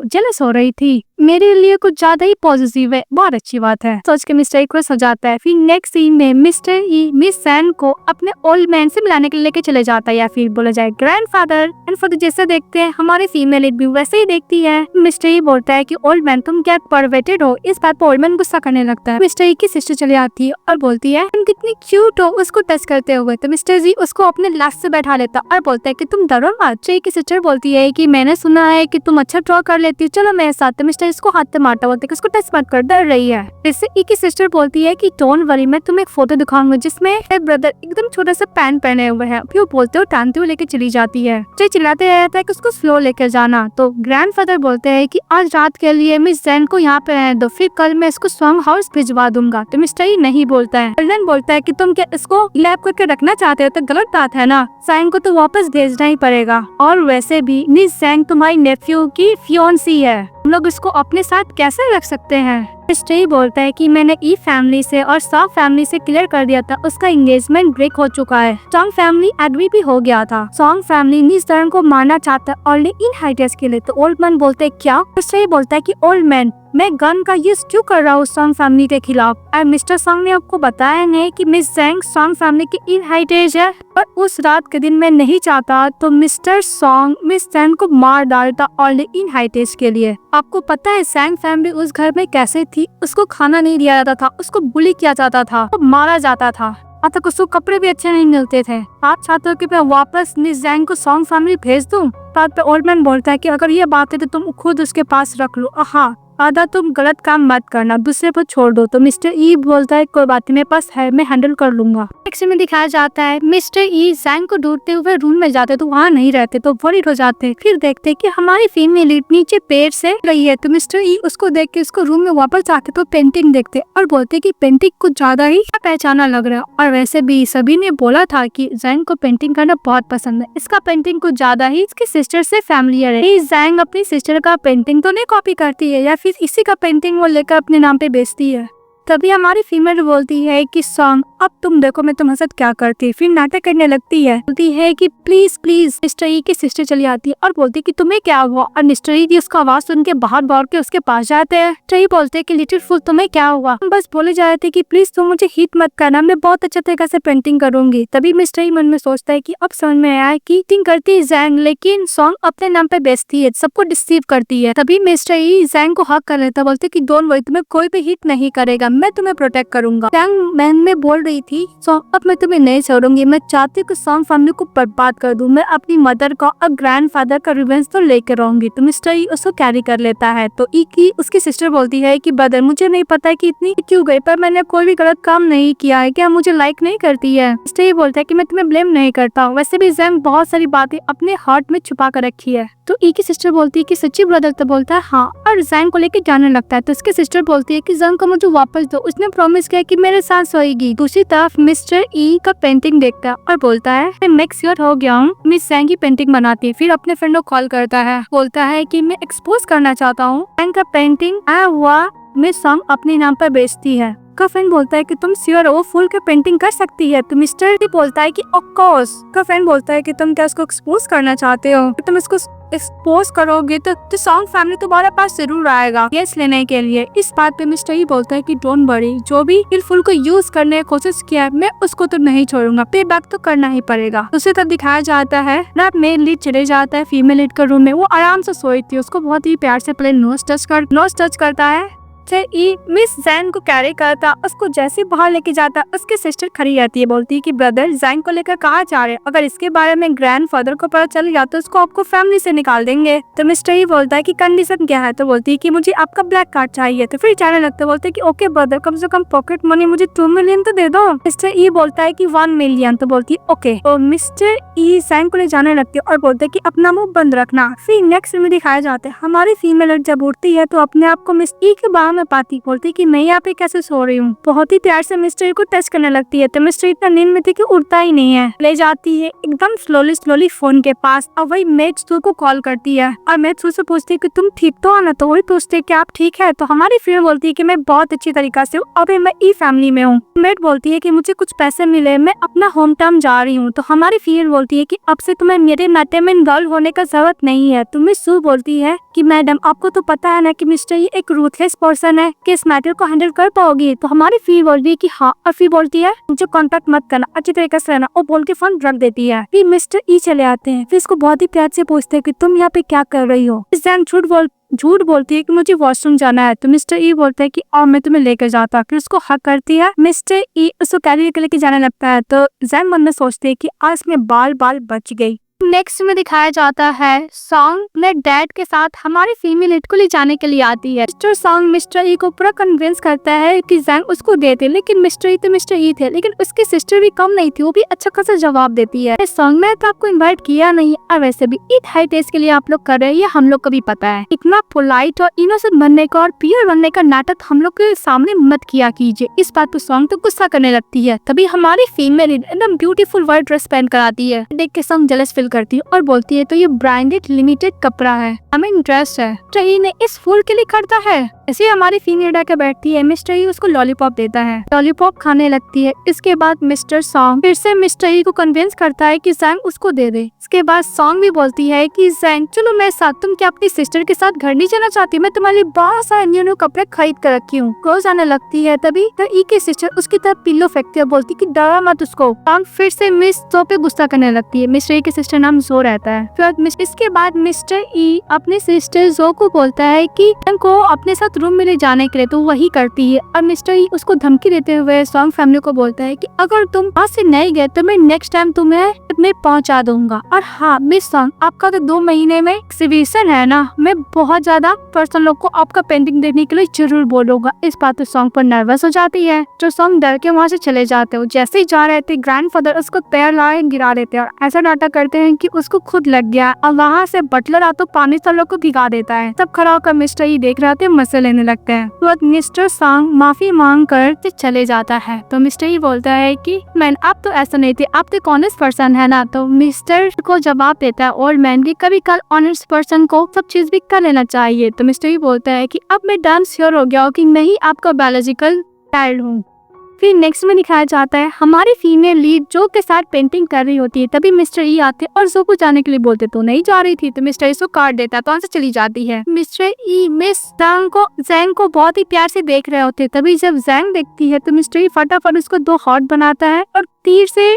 जेलस हो रही थी, मेरे लिए कुछ ज्यादा ही पॉजिटिव है, बहुत अच्छी बात है सोच के मिस्टर ही खुश हो जाता है। फिर नेक्स्ट सीन में मिस्टर ही मिस सैन को अपने ओल्ड मैन से मिलाने के लिए लेके चले जाता है, या फिर बोला जाए ग्रैंडफादर जैसे देखते हैं हमारे फीमेल लीड भी वैसे ही देखती है। मिस्टर ही बोलता है कि ओल्ड मैन तुम क्या परवर्टेड हो? इस बात पर ओल्ड मैन गुस्सा करने लगता है। मिस्टर ही की सिस्टर चली आती है और बोलती है तुम कितनी क्यूट हो, उसको टच करते हुए। तो मिस्टर जी उसको अपने लास्ट से बैठा लेता और बोलता है कि तुम डरो मत। मिस्टर की सिस्टर बोलती है कि मैंने सुना है कि तुम अच्छा ड्रॉ कर लेती हो, चलो मेरे साथ। मिस्टर इसको हाथ से मारता, बोलते उसको टच मत कर, डर रही है। इससे ई की सिस्टर बोलती है कि डोंट वरी, मैं तुम्हें एक फोटो दिखाऊंगा जिसमें ब्रदर एकदम छोटा सा पैंट पहने हुए है। फिर वो बोलते हो टानते हुए लेके चली जाती है। जो चिल्लाते रहता है कि उसको स्लो लेकर जाना। तो ग्रैंडफादर बोलते हैं कि आज रात के लिए मिस जैन को यहाँ पे रहने दो, फिर कल मैं इसको सॉन्ग हाउस भिजवा दूंगा। तो मिस्टर ही नहीं बोलता है। एल्डन बोलता है कि तुम क्या इसको लैब करके रखना चाहते हो? तो गलत बात है ना, सैन को तो वापस भेजना ही पड़ेगा। और वैसे भी मिस जैन तुम्हारी नेफ्यू की फियोंसी है, हम लोग इसको अपने साथ कैसे रख सकते हैं? मिस्टर ही बोलता है कि मैंने ई फैमिली से और सॉन्ग फैमिली से क्लियर कर दिया था, उसका एंगेजमेंट ब्रेक हो चुका है। सॉन्ग फैमिली एग्री भी हो गया था। सॉन्ग फैमिली मिस जैन को मारना चाहता है और इन हाइटेज के लिए। तो ओल्ड मैन बोलते क्या? मिस्टर ही बोलता है कि ओल्ड मैन मैं गन का यूज क्यों कर रहा हूँ सॉन्ग फैमिली के खिलाफ? और मिस्टर सॉन्ग ने आपको बताया नहीं कि मिस जैंग सॉन्ग फैमिली की इन हाइटेज है, और उस रात के दिन मैं नहीं चाहता तो मिस्टर सॉन्ग मिस जैंग को मार डालता और इन हाइटेज के लिए। आपको पता है सैंग फैमिली उस घर में कैसे थी? उसको खाना नहीं दिया जाता था, उसको बुली किया जाता था, वो मारा जाता था, तक उसको कपड़े भी अच्छे नहीं मिलते थे। आप चाहते हो कि मैं वापस मिस जैंग को सॉन्ग फैमिली भेज दूं? बात पे ओल्ड मैन बोलता है कि अगर ये बात है तो तुम खुद उसके पास रख लो, हाँ आधा तुम गलत काम मत करना, दूसरे पर छोड़ दो। तो मिस्टर ई बोलता है कोई बात नहीं, मेरे पास है, मैं हैंडल कर लूंगा। नेक्स्ट में दिखाया जाता है मिस्टर ई जैंग को ढूंढते हुए रूम में जाते तो वहाँ नहीं रहते, तो वरीड हो जाते। फिर देखते कि हमारी फीमेल लीड नीचे पेड़ से रही है। तो मिस्टर ई उसको देख के उसको रूम में वापस जाते तो पेंटिंग देखते और बोलते कि पेंटिंग कुछ ज्यादा ही पहचाना लग रहा है। और वैसे भी सभी ने बोला था कि जैंग को पेंटिंग करना बहुत पसंद है, इसका पेंटिंग कुछ ज्यादा ही इसकी सिस्टर से फैमिलियर है। जैंग अपनी सिस्टर का पेंटिंग तो नहीं कॉपी करती है, या फिर इसी का पेंटिंग वो लेकर अपने नाम पे बेचती है? तभी हमारी फीमेल बोलती है कि सॉन्ग अब तुम देखो मैं तुम्हारे साथ क्या करती है। फिर नाटक करने लगती है, बोलती है कि प्लीज प्लीज। मिस्टर ई की सिस्टर चली आती है और बोलती है कि तुम्हें क्या हुआ। और मिस्टर ई उसका आवाज सुन के बाहर दौड़ के उसके पास जाते हैं। मिस्टर ई बोलते हैं कि लिटिल फूल तुम्हें क्या हुआ। बस बोले जा रहे थे कि प्लीज तुम मुझे हिट मत करना, मैं बहुत अच्छे तरीके से पेंटिंग करूंगी। तभी मिस्टर ई मन में सोचता है कि अब समझ में आया कि पेंटिंग करती है जैंग, लेकिन सॉन्ग अपने नाम पे बेचती है, सबको डिसीव करती है। तभी मिस्टर ई जैंग को हक कर लेता, बोलते कि डोंट वरी, तुम्हें कोई भी हिट नहीं करेगा, मैं तुम्हें प्रोटेक्ट करूंगा। जैंग मैन में बोल रही थी सॉन्ग अब मैं तुम्हें नहीं छोड़ूंगी, मैं चाहती हूँ कि सॉन्ग फैमिली को बर्बाद कर दूं, मैं अपनी मदर का और ग्रैंडफादर का रिवेंज तो लेकर रहूंगी। तो मिस्टर ई उसको कैरी कर लेता है। तो ई की उसकी सिस्टर बोलती है कि ब्रदर मुझे नहीं पता है कि इतनी क्यों गई, पर मैंने कोई भी गलत काम नहीं किया है, क्या मुझे लाइक नहीं करती है। मिस्टर ई बोलता है कि मैं तुम्हें ब्लेम नहीं करता हूँ, वैसे भी जैंग बहुत सारी बातें अपने हार्ट में छुपा कर रखी है। तो ई की सिस्टर बोलती है कि सच्ची ब्रदर। तो बोलता है हाँ, और जैंग को लेके जाने लगता है। तो उसकी सिस्टर बोलती है कि जैंग को मुझे वापस दो, उसने प्रॉमिस किया कि मेरे साथ सोएगी। दूसरी तरफ मिस्टर ई का पेंटिंग देखता है और बोलता है मैं मेक श्योर हो गया हूँ, मिस जैंग की पेंटिंग बनाती है। फिर अपने फ्रेंड को कॉल करता है, बोलता है कि मैं एक्सपोज करना चाहता हूँ जैंग का पेंटिंग आया हुआ मिस सॉन्ग अपने नाम पर बेचती है। का फ्रेंड बोलता है कि तुम श्योर हो फूल के पेंटिंग कर सकती है। तो मिस्टर डी बोलता है कि ऑफ कोर्स। का फ्रेंड बोलता है कि तुम क्या इसको एक्सपोज करना चाहते हो, तुम इसको एक्सपोज करोगे तो सॉन्ग फैमिली तुम्हारे पास जरूर आएगा केस लेने के लिए। इस बात पे मिस्टर ई बोलता है कि डोंट वरी, जो भी इस फूल को यूज करने की कोशिश किया मैं उसको तो नहीं छोड़ूंगा, पे बैक तो करना ही पड़ेगा। उसे तब दिखाया जाता है ना मेल लीड चले जाता है फीमेल लीड का रूम में, वो आराम से सोई थी, उसको बहुत ही प्यार से पहले नोज टच करता है। मिस जैंग को कैरी करता, उसको जैसे बाहर लेके जाता उसकी सिस्टर खड़ी रहती है, बोलती है कि ब्रदर जैंग को लेकर कहाँ जा रहे हैं, अगर इसके बारे में ग्रैंडफादर को पता चल गया तो उसको आपको फैमिली से निकाल देंगे। तो मिस्टर ई बोलता है कि कंडीशन क्या है। तो बोलती है कि मुझे आपका ब्लैक कार्ड चाहिए। तो फिर जाने लगता है, बोलते है कि ओके ब्रदर, कम से कम पॉकेट मनी मुझे 2 मिलियन तो दे दो। मिस्टर ई बोलता है कि 1 मिलियन। तो बोलती है ओके। तो मिस्टर ई जैंग को ले जाने लगती है और बोलते है कि अपना मुंह बंद रखना। फिर नेक्स्ट में दिखाया जाता है हमारी फीमेल जब उठती है तो अपने आप को मिस ई के बाह में पाती, बोलती कि मैं यहाँ पे कैसे सो रही हूँ, बहुत ही प्यार से मिस्टर को टच करने लगती है। तो मिस्टर इतना नींद में थी कि उठता ही नहीं है, ले जाती है एकदम स्लोली फोन के पास और वही मेट को कॉल करती है और मेट से पूछती है कि तुम ठीक तो हो ना। तो वही पूछते है कि आप ठीक है। तो हमारी फीमेल बोलती है कि मैं बहुत अच्छी तरीका से हूँ, अभी मैं ई फैमिली में हूँ। मेट बोलती है कि मुझे कुछ पैसे मिले, मैं अपना होम टाउन जा रही हूँ। तो हमारी फीमेल बोलती है कि अब से तुम्हें मेरे नाते में इन्वॉल्व होने का जरूरत नहीं है। तो मिस सू बोलती है कि मैडम आपको तो पता है ना कि मिस्टर ये एक रूथलेस पर्सन है, कि इस मैटर को हैंडल कर पाओगी। तो हमारी फी बोलती है कि हाँ, और फी बोलती है मुझे कांटेक्ट मत करना, अच्छी तरीके से रहना, और बोल के फोन रख देती है। फिर मिस्टर ई चले आते हैं, फिर इसको बहुत ही प्यार से पूछते हैं कि तुम यहाँ पे क्या कर रही हो। झूठ बोलती है कि मुझे वॉशरूम जाना है। तो मिस्टर ई बोलता है कि और मैं तुम्हें लेकर जाता। फिर उसको हक करती है। मिस्टर ई उसको कैरी लेके जाने लगता है। तो जैंग मन में सोचती है कि आज में बाल बच गई। नेक्स्ट में दिखाया जाता है सॉन्ग अपने डैड के साथ हमारी फीमेल लीड को ले जाने के लिए आती है। मिस्टर सॉन्ग मिस्टर ई को पूरा कन्विंस करता है कि जैंग उसको देते, लेकिन मिस्टर ई थे, लेकिन उसकी सिस्टर भी कम नहीं थी, वो भी अच्छा खासा जवाब देती है। सॉन्ग में तो आपको इनवाइट किया नहीं, और वैसे भी इट हाई टेस्ट के लिए आप लोग कर रहे हैं, ये हम लोग को भी पता है। इतना पोलाइट और इनोसेंट बनने का और प्योर बनने का नाटक हम लोग के सामने मत किया कीजिए। इस बात पर सॉन्ग तो गुस्सा करने लगती है। तभी हमारी फीमेल लीड एकदम ब्यूटीफुल व्हाइट ड्रेस पहन कर आती है, देख के सॉन्ग जेलस फील करती है और बोलती है तो ये ब्रांडेड लिमिटेड कपड़ा है, हमें इंटरेस्ट है। ट्रेई ने इस फूल के लिए खरीदा है। ऐसे हमारी फीमेल के बैठती है, मिस्टर ई उसको लॉलीपॉप देता है, लॉलीपॉप खाने लगती है। इसके बाद मिस्टर सॉन्ग फिर से मिस्टर ई को कन्विंस करता है कि जैंग उसको दे दे। इसके बाद सॉन्ग भी बोलती है कि जैंग चलो मेरे साथ, तुम क्या अपनी सिस्टर के साथ घर नहीं जाना चाहती, मैं तुम्हारे लिए बहुत सारे न्यू कपड़े खरीद कर रखी हूँ। रोज आने लगती है। तभी तो ई की सिस्टर उसकी तरफ पिल्लो फेंकती है, बोलती कि डरा मत उसको। सॉन्ग फिर से मिस जो पे गुस्सा करने लगती है। मिस्टर ई के सिस्टर नाम जो रहता है। फिर इसके बाद मिस्टर ई अपने सिस्टर जो को बोलता है कि को अपने साथ रूम में ले जाने के लिए, तो वही करती है। और मिस्टर ई उसको धमकी देते हुए सॉन्ग फैमिली को बोलता है कि अगर तुम वहाँ से नहीं गए तो मैं नेक्स्ट टाइम तुम्हें पहुंचा दूंगा। और हाँ मिस सॉन्ग, आपका तो 2 महीने में एक्सिबिशन है ना, मैं बहुत ज्यादा पर्सन लोग को आपका पेंटिंग देखने के लिए जरूर बोलूंगा। इस बात पे सॉन्ग पर नर्वस हो जाती है, तो सॉन्ग डर के वहाँ से चले जाते हो। जैसे ही जा रहे थे ग्रैंडफादर उसको पैर लाए गिरा देते हैं और ऐसा नाटक करते हैं कि उसको खुद लग गया, और वहाँ से बटलर आतो पानी सब लोग को भिगा देता है। तब खड़ा होकर मिस्टर ई देख रहे थे, मजे लेने लगते हैं। तो मिस्टर सॉन्ग माफी मांग कर चले जाता है। तो मिस्टर ई बोलता है कि मैन आप तो ऐसा नहीं थे, आप तो ऑनेस्ट पर्सन है ना। तो मिस्टर को जवाब देता है और मैन की कभी कल ऑनेस्ट पर्सन को सब चीज भी कर लेना चाहिए। तो मिस्टर ई बोलता है कि अब मैं डन श्योर हो गया हूँ कि मैं ही आपका बायोलॉजिकल टायर्ड हूँ। फिर नेक्स्ट में दिखाया जाता है हमारी फीमेल लीड जो के साथ पेंटिंग कर रही होती है, तभी मिस्टर ई आते और जो को जाने के लिए बोलते तो नहीं जा रही थी, तो मिस्टर ई को काट देता तो वहाँ से चली जाती है। मिस्टर ई मिस जैंग को बहुत ही प्यार से देख रहे होते, तभी जब जैंग देखती है तो मिस्टर ई फटाफट उसको 2 हार्ट बनाता है और तीर से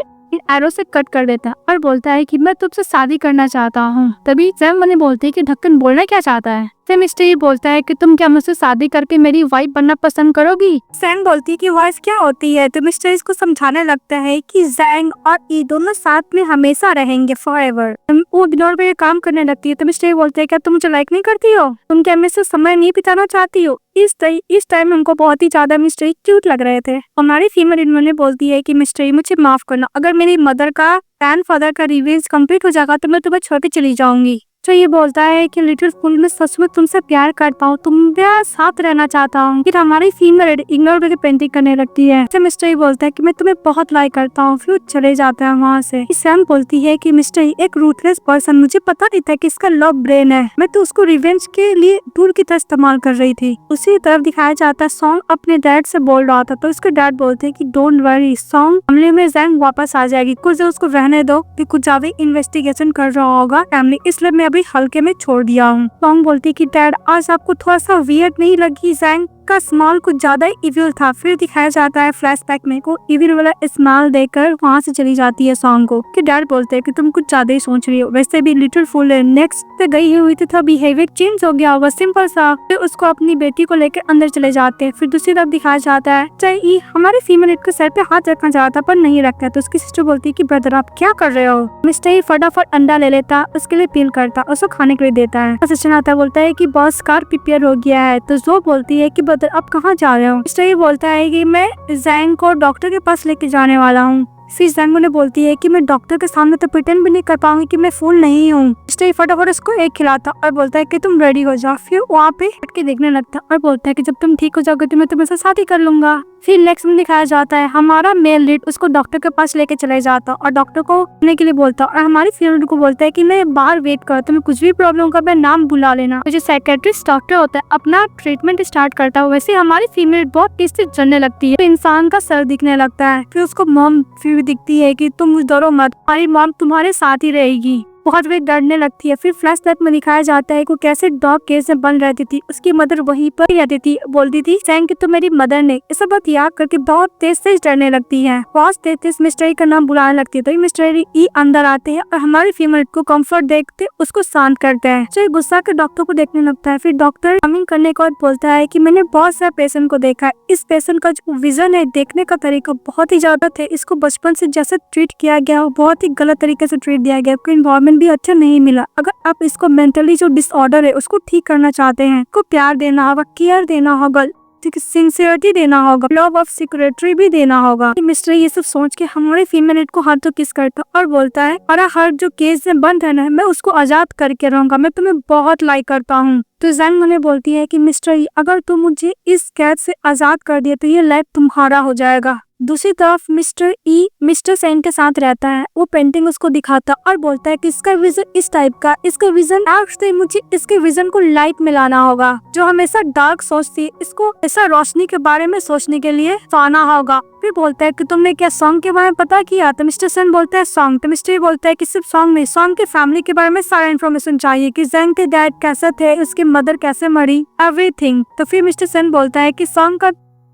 एरो से कट कर देता है और बोलता है कि मैं तुमसे शादी करना चाहता हूँ। तभी जैंग मुझे बोलती है कि ढक्कन बोलना क्या चाहता है। तो मिस्टर ई बोलता है कि तुम क्या मुझसे शादी करके मेरी वाइफ बनना पसंद करोगी। जैंग बोलती है कि वाइफ क्या होती है, तो मिस्टर इसको समझाने लगता है कि जैंग और ई दोनों साथ में हमेशा रहेंगे फॉरएवर। वो इग्नोर पे काम करने लगती है, तो मिस्टर ई बोलते हैं क्या तुम मुझे लाइक नहीं करती हो, तुम क्या मेरे से समय नहीं बिताना चाहती हो। इस टाइम उनको बहुत ही ज्यादा मिस्टर ई क्यूट लग रहे थे। हमारी फीमेल इन्होंने बोलती है कि मिस्टर ई मुझे माफ करना, अगर मेरी मदर का ग्रैंडफादर का रिवेंज कंप्लीट हो जाएगा तो मैं तुम्हें छोड़ के चली जाऊंगी। तो ये बोलता है कि लिटिल फूल में सच में तुमसे प्यार करता हूँ, तुम मेरे साथ रहना चाहता हूँ। फिर हमारी फीमेल इग्नोर करके पेंटिंग करने लगती है। तो मिस्टर ई बोलता है कि मैं तुम्हें बहुत लाइक करता हूँ, फिर चले जाता है वहाँ से। सैम बोलती है कि मिस्टर ई एक रूथलेस पर्सन, मुझे पता नहीं था कि इसका लव ब्रेन है, मैं तो उसको रिवेंज के लिए टूल की तरह इस्तेमाल कर रही थी। उसी तरफ दिखाया जाता है सॉन्ग अपने डैड से बोल रहा था, तो उसके डैड बोलते हैं कि डोंट वरी सॉन्ग, मामले में जैंग वापस आ जाएगी, कुछ देर उसको रहने दो, कि कुछ ज्यादा इन्वेस्टिगेशन कर रहा होगा फैमिली, इसलिए मैं अभी हल्के में छोड़ दिया हूँ। सॉन्ग बोलती है कि डैड आज आपको थोड़ा सा वियर्ड नहीं लगी, जैंग का स्माइल कुछ ज्यादा ही इविल था। फिर दिखाया जाता है फ्लैशबैक में को इविल वाला स्माइल देकर वहाँ से चली जाती है सॉन्ग को, कि डैड बोलते हैं कि तुम कुछ ज्यादा ही सोच रही हो, वैसे भी लिटिल फूल नेक्स्ट पे गई हुई थी तो बिहेवियर चेंज हो गया होगा, सिंपल सा। फिर उसको अपनी बेटी को लेकर अंदर चले जाते हैं। फिर दूसरी तरफ दिखाया जाता है चाहे हमारे फीमेल के सर पे हाथ रखना चाहता पर नहीं रखता, तो उसकी सिस्टर बोलती है कि ब्रदर आप क्या कर रहे हो। मिस्टर ई फटाफट अंडा ले लेता, उसके लिए पील करता, उसको खाने के लिए देता है। असिस्टेंट आता बोलता है कि बॉस कार प्रिपेयर हो गया है, तो जो बोलती है कि ब्रदर आप कहाँ जा रहे हो। मिस्टर ई बोलता है कि मैं जैंग को डॉक्टर के पास लेके जाने वाला हूँ। फिर जैंग उन्हें बोलती है कि मैं डॉक्टर के सामने तो प्रिटेंड भी नहीं कर पाऊंगी कि मैं फूल नहीं हूँ। मिस्टर ई फटाफट उसको एक खिलाता और बोलता है कि तुम रेडी हो जाओ। फिर वहाँ पे हट के देखने लगता और बोलता है कि जब तुम ठीक हो जाओगे तो मैं तुम्हारे साथ शादी कर लूंगा। फिर नेक्स्ट में दिखाया जाता है हमारा मेल लीड उसको डॉक्टर के पास लेके चले जाता और डॉक्टर को आने के लिए बोलता और हमारी फीमेल को बोलता है कि मैं बाहर वेट कर, तुम्हें कुछ भी प्रॉब्लम होगा मैं नाम बुला लेना। तो जो साइकेट्रिस्ट डॉक्टर होता है अपना ट्रीटमेंट स्टार्ट करता है, वैसे हमारी फीमेल बहुत तेज से जलने लगती है, तो इंसान का सर दिखने लगता है। फिर उसको मॉम फिर दिखती है कि तुम डरो मत, हमारी मॉम तुम्हारे साथ ही रहेगी। बहुत वे डरने लगती है। फिर फ्लैशबैक में दिखाया जाता है कि कैसे डॉग केस में बंद रहती थी, उसकी मदर वहीं पर रहती थी, बोलती थी जैंग कि तो मेरी मदर ने इस बात याद करके बहुत तेज से डरने लगती है। बहुत तेज मिस्टर ई का नाम बुलाने लगती है, तो मिस्टर ई अंदर आते हैं और हमारी फीमेल को कंफर्ट देखते उसको शांत करते हैं। तो गुस्सा के डॉक्टर को देखने लगता है। फिर डॉक्टर कमिंग करने के बाद बोलता है कि मैंने बहुत सारे पेशेंट को देखा है, इस पेशेंट का जो विजन है देखने का तरीका बहुत ही ज्यादा थे, इसको बचपन से जैसे ट्रीट किया गया बहुत ही गलत तरीके से ट्रीट दिया गया, इन्वायरमेंट भी अच्छा नहीं मिला। अगर आप इसको मेंटली जो डिसऑर्डर है उसको ठीक करना चाहते हैं, को प्यार देना होगा, केयर देना होगा, सिंसियरिटी देना होगा, लव ऑफ सिक्योरिटी भी देना होगा। मिस्टर ये सब सोच के हमारे फीमेल को हाथ तो किस करता और बोलता है और हर जो केस में बंद है ना मैं उसको आजाद करके रहूंगा, मैं तुम्हें बहुत लाइक करता हूँ। तो जैंग मुझे बोलती है कि मिस्टर अगर तुम मुझे इस कैद से आजाद कर दिए तो ये लाइफ तुम्हारा हो जाएगा। दूसरी तरफ मिस्टर ई मिस्टर सेन के साथ रहता है, वो पेंटिंग उसको दिखाता और बोलता है कि इसका विजन इस टाइप का, इसका विजन एक्चुअली मुझे इसके विजन को लाइट में लाना होगा, जो हमेशा डार्क सोचती है इसको ऐसा रोशनी के बारे में सोचने के लिए आना होगा। फिर बोलता है कि तुमने क्या सॉन्ग के बारे में पता किया, तो मिस्टर सेन बोलता है सॉन्ग, तो मिस्टर बोलता है कि सिर्फ सॉन्ग नहीं, सॉन्ग के फैमिली के बारे में सारा इन्फॉर्मेशन चाहिए कि जैंग के डैड कैसे थे, उसके मदर कैसे मरी, एवरीथिंग। तो फिर मिस्टर सेन बोलता है कि सॉन्ग का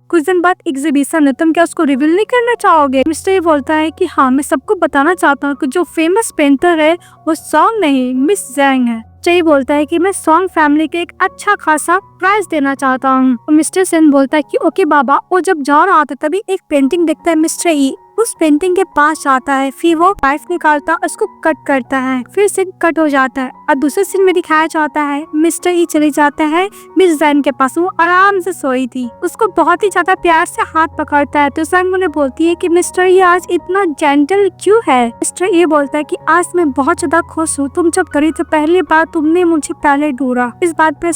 कुछ दिन बाद एग्जीबिशन है, तुम क्या उसको रिवील नहीं करना चाहोगे। मिस्टर बोलता है कि हाँ मैं सबको बताना चाहता हूँ कि जो फेमस पेंटर है वो सॉन्ग नहीं मिस जैंग है। चाहिए बोलता है कि मैं सॉन्ग फैमिली के एक अच्छा खासा प्राइज देना चाहता हूँ। मिस्टर सेन बोलता है कि ओके बाबा। वो जब जा रहा था तभी एक पेंटिंग देखता है मिस्टर ई, उस पेंटिंग के पास आता है, फिर वो नाइफ निकालता उसको कट करता है, फिर सीन कट हो जाता है और दूसरे सीन में दिखाया जाता है मिस्टर ई चले जाता है मिस जैन के पास, वो आराम से सोई थी, उसको बहुत ही ज्यादा प्यार से हाथ पकड़ता है। तो जैन मुझे बोलती है कि मिस्टर ई आज इतना जेंटल क्यों है। मिस्टर ई बोलता है कि आज मैं बहुत ज्यादा खुश हूँ, तुम जब करी तो पहली बार तुमने मुझे पहले ढूंढा। इस बात पे